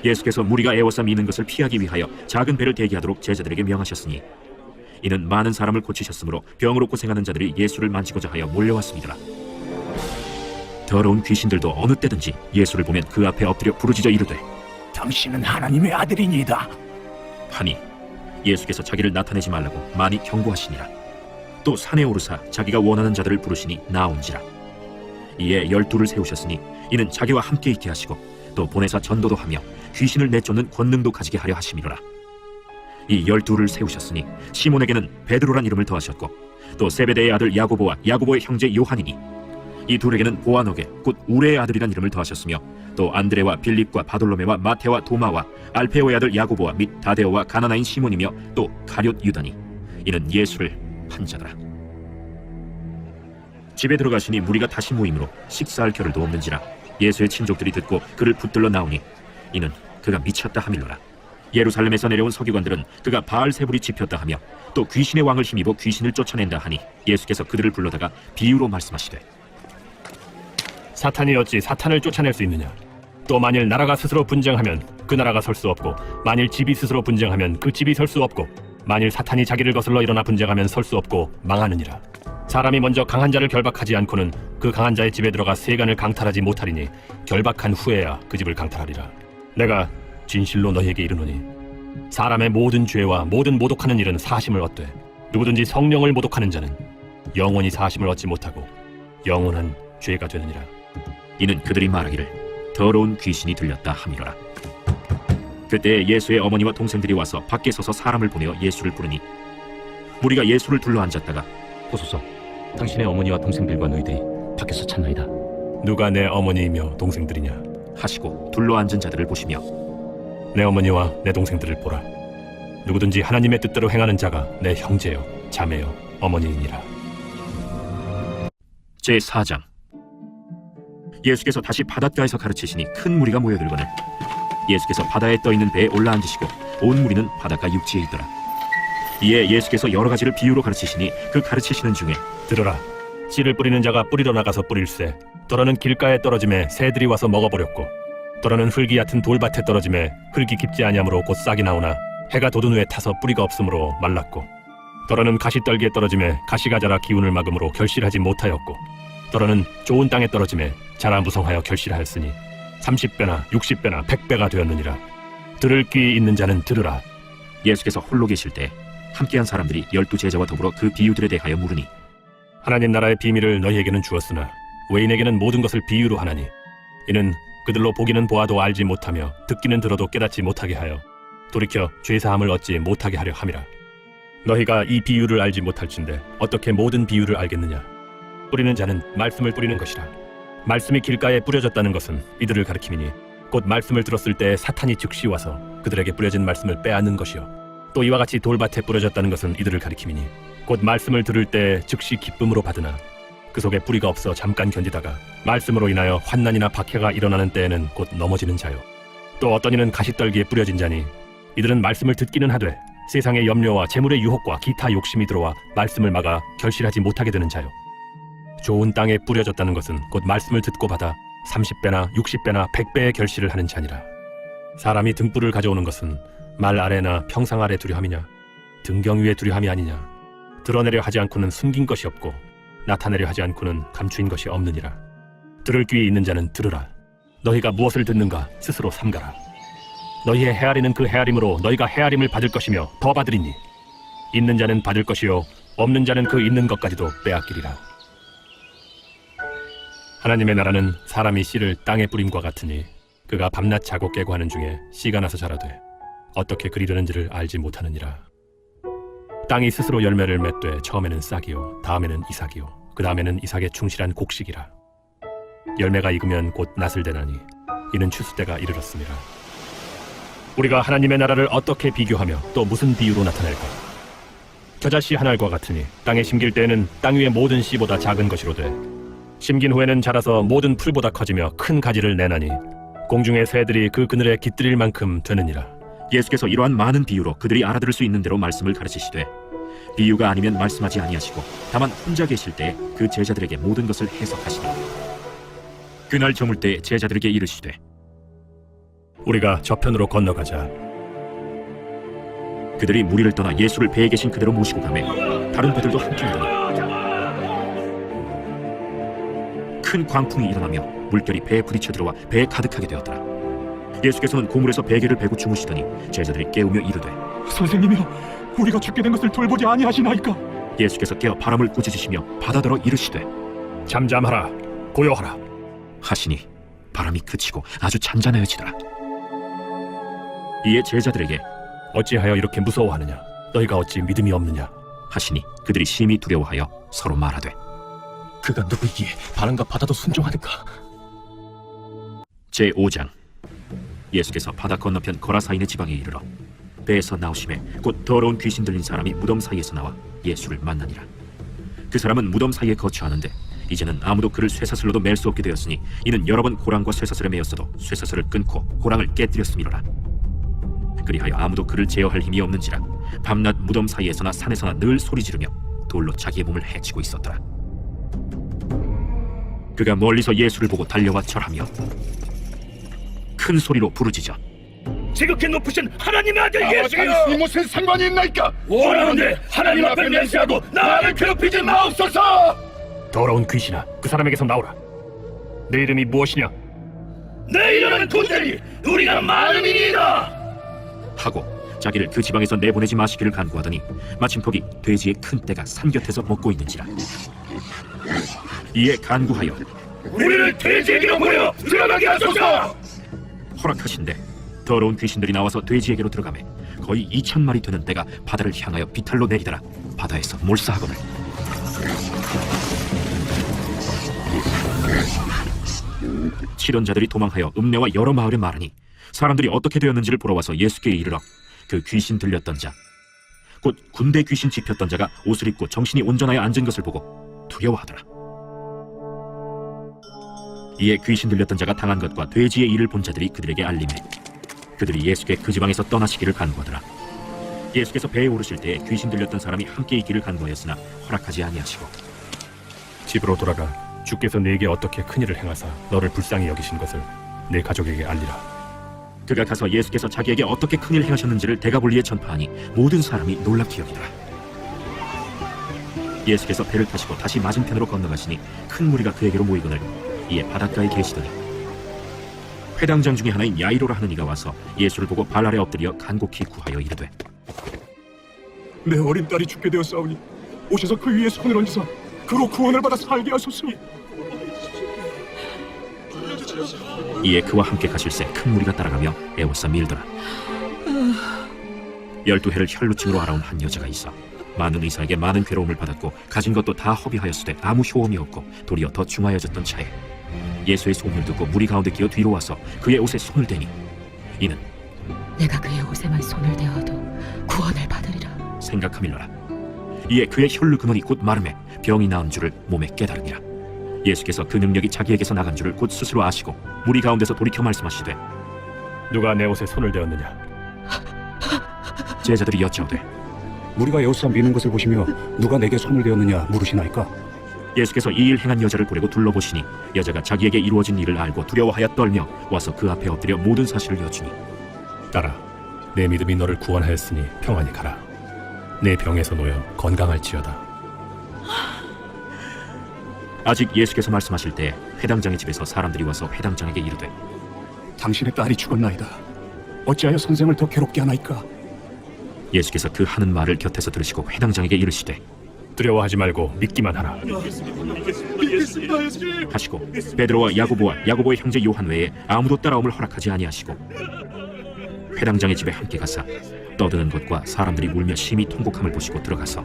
예수께서 무리가 애워싸 미는 것을 피하기 위하여 작은 배를 대기하도록 제자들에게 명하셨으니 이는 많은 사람을 고치셨으므로 병으로 고생하는 자들이 예수를 만지고자 하여 몰려왔습니다. 더러운 귀신들도 어느 때든지 예수를 보면 그 앞에 엎드려 부르짖어 이르되 당신은 하나님의 아들이니이다 하니 예수께서 자기를 나타내지 말라고 많이 경고하시니라. 또 산에 오르사 자기가 원하는 자들을 부르시니 나온지라. 이에 12를 세우셨으니 이는 자기와 함께 있게 하시고 또 보내사 전도도 하며 귀신을 내쫓는 권능도 가지게 하려 하심이로라. 이 12를 세우셨으니 시몬에게는 베드로란 이름을 더하셨고 또 세베대의 아들 야고보와 야고보의 형제 요한이니 이 둘에게는 보아너게 곧 우레의 아들이란 이름을 더하셨으며 또 안드레와 빌립과 바돌로메와 마테와 도마와 알페오의 아들 야고보와 및 다데오와 가나나인 시몬이며 또 가룟 유다니 이는 예수를 한 자더라. 집에 들어가시니 무리가 다시 모임으로 식사할 겨를도 없는지라. 예수의 친족들이 듣고 그를 붙들러 나오니 이는 그가 미쳤다 하밀로라. 예루살렘에서 내려온 서기관들은 그가 바알세불이 집혔다 하며 또 귀신의 왕을 힘입어 귀신을 쫓아낸다 하니 예수께서 그들을 불러다가 비유로 말씀하시되 사탄이 어찌 사탄을 쫓아낼 수 있느냐? 또 만일 나라가 스스로 분쟁하면 그 나라가 설 수 없고, 만일 집이 스스로 분쟁하면 그 집이 설 수 없고, 만일 사탄이 자기를 거슬러 일어나 분쟁하면 설 수 없고 망하느니라. 사람이 먼저 강한 자를 결박하지 않고는 그 강한 자의 집에 들어가 세간을 강탈하지 못하리니 결박한 후에야 그 집을 강탈하리라. 내가 진실로 너희에게 이르노니 사람의 모든 죄와 모든 모독하는 일은 사심을 얻되 누구든지 성령을 모독하는 자는 영원히 사심을 얻지 못하고 영원한 죄가 되느니라. 이는 그들이 말하기를 더러운 귀신이 들렸다 함이로라. 그때 예수의 어머니와 동생들이 와서 밖에 서서 사람을 보내어 예수를 부르니 무리가 예수를 둘러 앉았다가 보소서, 당신의 어머니와 동생들과 너희들이 밖에서 찾나이다. 누가 내 어머니이며 동생들이냐? 하시고 둘러 앉은 자들을 보시며 내 어머니와 내 동생들을 보라. 누구든지 하나님의 뜻대로 행하는 자가 내 형제요 자매요 어머니이니라. 제4장. 예수께서 다시 바닷가에서 가르치시니 큰 무리가 모여들거늘 예수께서 바다에 떠있는 배에 올라앉으시고 온 무리는 바닷가 육지에 있더라. 이에 예수께서 여러 가지를 비유로 가르치시니 그 가르치시는 중에 들으라. 씨를 뿌리는 자가 뿌리러 나가서 뿌릴새 더러는 길가에 떨어짐에 새들이 와서 먹어버렸고 더러는 흙이 얕은 돌밭에 떨어짐에 흙이 깊지 아니하므로 곧 싹이 나오나 해가 돋은 후에 타서 뿌리가 없으므로 말랐고 더러는 가시떨기에 떨어짐에 가시가 자라 기운을 막음으로 결실하지 못하였고 더러는 좋은 땅에 떨어짐에 자라 무성하여 결실하였으니 30배나 60배나 100배가 되었느니라. 들을 귀 있는 자는 들으라. 예수께서 홀로 계실 때 함께한 사람들이 12제자와 더불어 그 비유들에 대하여 물으니 하나님 나라의 비밀을 너희에게는 주었으나 외인에게는 모든 것을 비유로 하나니 이는 그들로 보기는 보아도 알지 못하며 듣기는 들어도 깨닫지 못하게 하여 돌이켜 죄사함을 얻지 못하게 하려 함이라. 너희가 이 비유를 알지 못할진대 어떻게 모든 비유를 알겠느냐? 뿌리는 자는 말씀을 뿌리는 것이라. 말씀이 길가에 뿌려졌다는 것은 이들을 가리킴이니 곧 말씀을 들었을 때 사탄이 즉시 와서 그들에게 뿌려진 말씀을 빼앗는 것이요 또 이와 같이 돌밭에 뿌려졌다는 것은 이들을 가리킴이니 곧 말씀을 들을 때 즉시 기쁨으로 받으나 그 속에 뿌리가 없어 잠깐 견디다가 말씀으로 인하여 환난이나 박해가 일어나는 때에는 곧 넘어지는 자요 또 어떤 이는 가시떨기에 뿌려진 자니 이들은 말씀을 듣기는 하되 세상의 염려와 재물의 유혹과 기타 욕심이 들어와 말씀을 막아 결실하지 못하게 되는 자요 좋은 땅에 뿌려졌다는 것은 곧 말씀을 듣고 받아 30배나 60배나 100배의 결실을 하는 자니라. 사람이 등불을 가져오는 것은 말 아래나 평상 아래 두려 함이냐 등경 위에 두려 함이 아니냐. 드러내려 하지 않고는 숨긴 것이 없고 나타내려 하지 않고는 감추인 것이 없느니라. 들을 귀에 있는 자는 들으라. 너희가 무엇을 듣는가 스스로 삼가라. 너희의 헤아리는 그 헤아림으로 너희가 헤아림을 받을 것이며 더 받으리니 있는 자는 받을 것이요 없는 자는 그 있는 것까지도 빼앗기리라. 하나님의 나라는 사람이 씨를 땅에 뿌림과 같으니 그가 밤낮 자고 깨고 하는 중에 씨가 나서 자라되 어떻게 그리려는지를 알지 못하느니라. 땅이 스스로 열매를 맺되 처음에는 싹이요 다음에는 이삭이요 그 다음에는 이삭의 충실한 곡식이라. 열매가 익으면 곧 낫을 대나니 이는 추수 때가 이르렀습니다. 우리가 하나님의 나라를 어떻게 비교하며 또 무슨 비유로 나타낼까? 겨자씨 한 알과 같으니 땅에 심길 때에는 땅 위의 모든 씨보다 작은 것이로되 심긴 후에는 자라서 모든 풀보다 커지며 큰 가지를 내나니 공중의 새들이 그 그늘에 깃들일 만큼 되느니라. 예수께서 이러한 많은 비유로 그들이 알아들을 수 있는 대로 말씀을 가르치시되 비유가 아니면 말씀하지 아니하시고 다만 혼자 계실 때 그 제자들에게 모든 것을 해석하시니 그날 저물 때 제자들에게 이르시되 우리가 저편으로 건너가자. 그들이 무리를 떠나 예수를 배에 계신 그대로 모시고 가매 다른 배들도 함께 가더니 큰 광풍이 일어나며 물결이 배에 부딪혀 들어와 배에 가득하게 되었더라. 예수께서는 고물에서 베개를 베고 주무시더니 제자들이 깨우며 이르되 선생님이여, 우리가 죽게 된 것을 돌보지 아니하시나이까? 예수께서 깨어 바람을 꾸짖으시며 바다더러 이르시되 잠잠하라 고요하라 하시니 바람이 그치고 아주 잔잔해지더라. 이에 제자들에게 어찌하여 이렇게 무서워하느냐? 너희가 어찌 믿음이 없느냐? 하시니 그들이 심히 두려워하여 서로 말하되 그가 누구이기에 바람과 바다도 순종하는가? 제5장. 예수께서 바다 건너편 거라사인의 지방에 이르러 배에서 나오심에 곧 더러운 귀신 들린 사람이 무덤 사이에서 나와 예수를 만나니라. 그 사람은 무덤 사이에 거처하는데 이제는 아무도 그를 쇠사슬로도 맬 수 없게 되었으니 이는 여러 번 호랑과 쇠사슬에 매였어도 쇠사슬을 끊고 호랑을 깨뜨렸음이로라. 그리하여 아무도 그를 제어할 힘이 없는지라 밤낮 무덤 사이에서나 산에서나 늘 소리 지르며 돌로 자기의 몸을 해치고 있었더라. 그가 멀리서 예수를 보고 달려와 절하며 큰 소리로 부르짖어 지극히 높으신 하나님의 아들 예수여, 무슨 상관이 있나이까? 원하는데 하나님 앞에 맹세하고 나를 괴롭히지 마옵소서. 더러운 귀신아, 그 사람에게서 나오라. 내 이름이 무엇이냐? 내 이름은 군대니 우리가 많음이니이다. 하고 자기를 그 지방에서 내보내지 마시기를 간구하더니 마침 거기 돼지의 큰 떼가 산 곁에서 먹고 있는지라. 이에 간구하여 우리를 돼지에게로 보내 들어가게 하소서. 허락하신대 더러운 귀신들이 나와서 돼지에게로 들어가매 거의 2,000마리 되는 떼가 바다를 향하여 비탈로 내리더라. 바다에서 몰사하거늘 치던 자들이 도망하여 읍내와 여러 마을에 말하니 사람들이 어떻게 되었는지를 보러 와서 예수께 이르러 그 귀신 들렸던 자 곧 군대 귀신 집혔던 자가 옷을 입고 정신이 온전하여 앉은 것을 보고 두려워하더라. 이에 귀신 들렸던 자가 당한 것과 돼지의 일을 본 자들이 그들에게 알림해 그들이 예수께 그 지방에서 떠나시기를 간구하더라. 예수께서 배에 오르실 때에 귀신 들렸던 사람이 함께 있기를 간구하였으나 허락하지 아니하시고 집으로 돌아가 주께서 네게 어떻게 큰일을 행하사 너를 불쌍히 여기신 것을 내 가족에게 알리라. 그가 가서 예수께서 자기에게 어떻게 큰일 행하셨는지를 대가볼리에 전파하니 모든 사람이 놀랍게 여기더라. 예수께서 배를 타시고 다시 맞은편으로 건너가시니 큰 무리가 그에게로 모이거늘 이에 바닷가에 계시더니 회당장 중에 하나인 야이로라 하는 이가 와서 예수를 보고 발 아래 엎드려 간곡히 구하여 이르되 내 어린 딸이 죽게 되었사오니 오셔서 그 위에 손을 얹으사 그로 구원을 받아 살게 하소서. 이에 그와 함께 가실새 큰 무리가 따라가며 애워싸 밀더라. 12해를 혈루증으로 알아온 한 여자가 있어 많은 의사에게 많은 괴로움을 받았고 가진 것도 다 허비하였으되 아무 효험이 없고 도리어 더 중하여졌던 차에 예수의 소문을 듣고 무리 가운데 끼어 뒤로 와서 그의 옷에 손을 대니 이는 내가 그의 옷에만 손을 대어도 구원을 받으리라 생각함일러라. 이에 그의 혈루 근원이 곧 마름에 병이 나은 줄을 몸에 깨달으니라. 예수께서 그 능력이 자기에게서 나간 줄을 곧 스스로 아시고 무리 가운데서 돌이켜 말씀하시되 누가 내 옷에 손을 대었느냐? 제자들이 여짜오되 우리가 여호사 미는 것을 보시며 누가 내게 손을 대었느냐 물으시나이까? 예수께서 이 일 행한 여자를 보려고 둘러보시니 여자가 자기에게 이루어진 일을 알고 두려워하여 떨며 와서 그 앞에 엎드려 모든 사실을 여쭈니 딸아, 내 믿음이 너를 구원하였으니 평안히 가라. 내 병에서 놓여 건강할지어다. 아직 예수께서 말씀하실 때 회당장의 집에서 사람들이 와서 회당장에게 이르되 당신의 딸이 죽었나이다. 어찌하여 선생을 더 괴롭게 하나이까? 예수께서 그 하는 말을 곁에서 들으시고 회당장에게 이르시되 두려워하지 말고 믿기만 하라. 하시고 베드로와 야고보와 야고보의 형제 요한 외에 아무도 따라옴을 허락하지 아니하시고 회당장의 집에 함께 가사 떠드는 것과 사람들이 울며 심히 통곡함을 보시고 들어가서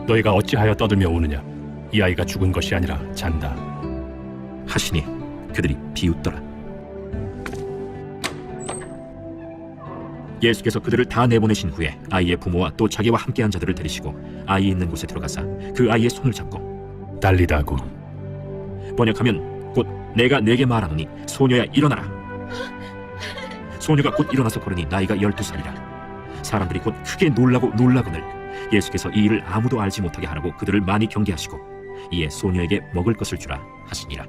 너희가 어찌하여 떠들며 우느냐? 이 아이가 죽은 것이 아니라 잔다. 하시니 그들이 비웃더라. 예수께서 그들을 다 내보내신 후에 아이의 부모와 또 자기와 함께한 자들을 데리시고 아이 있는 곳에 들어가사 그 아이의 손을 잡고 달리다고 번역하면 곧 내가 네게 말하노니 소녀야 일어나라. 소녀가 곧 일어나서 걸으니 나이가 12살이라. 사람들이 곧 크게 놀라고 놀라거늘 예수께서 이 일을 아무도 알지 못하게 하라고 그들을 많이 경계하시고 이에 소녀에게 먹을 것을 주라 하시니라.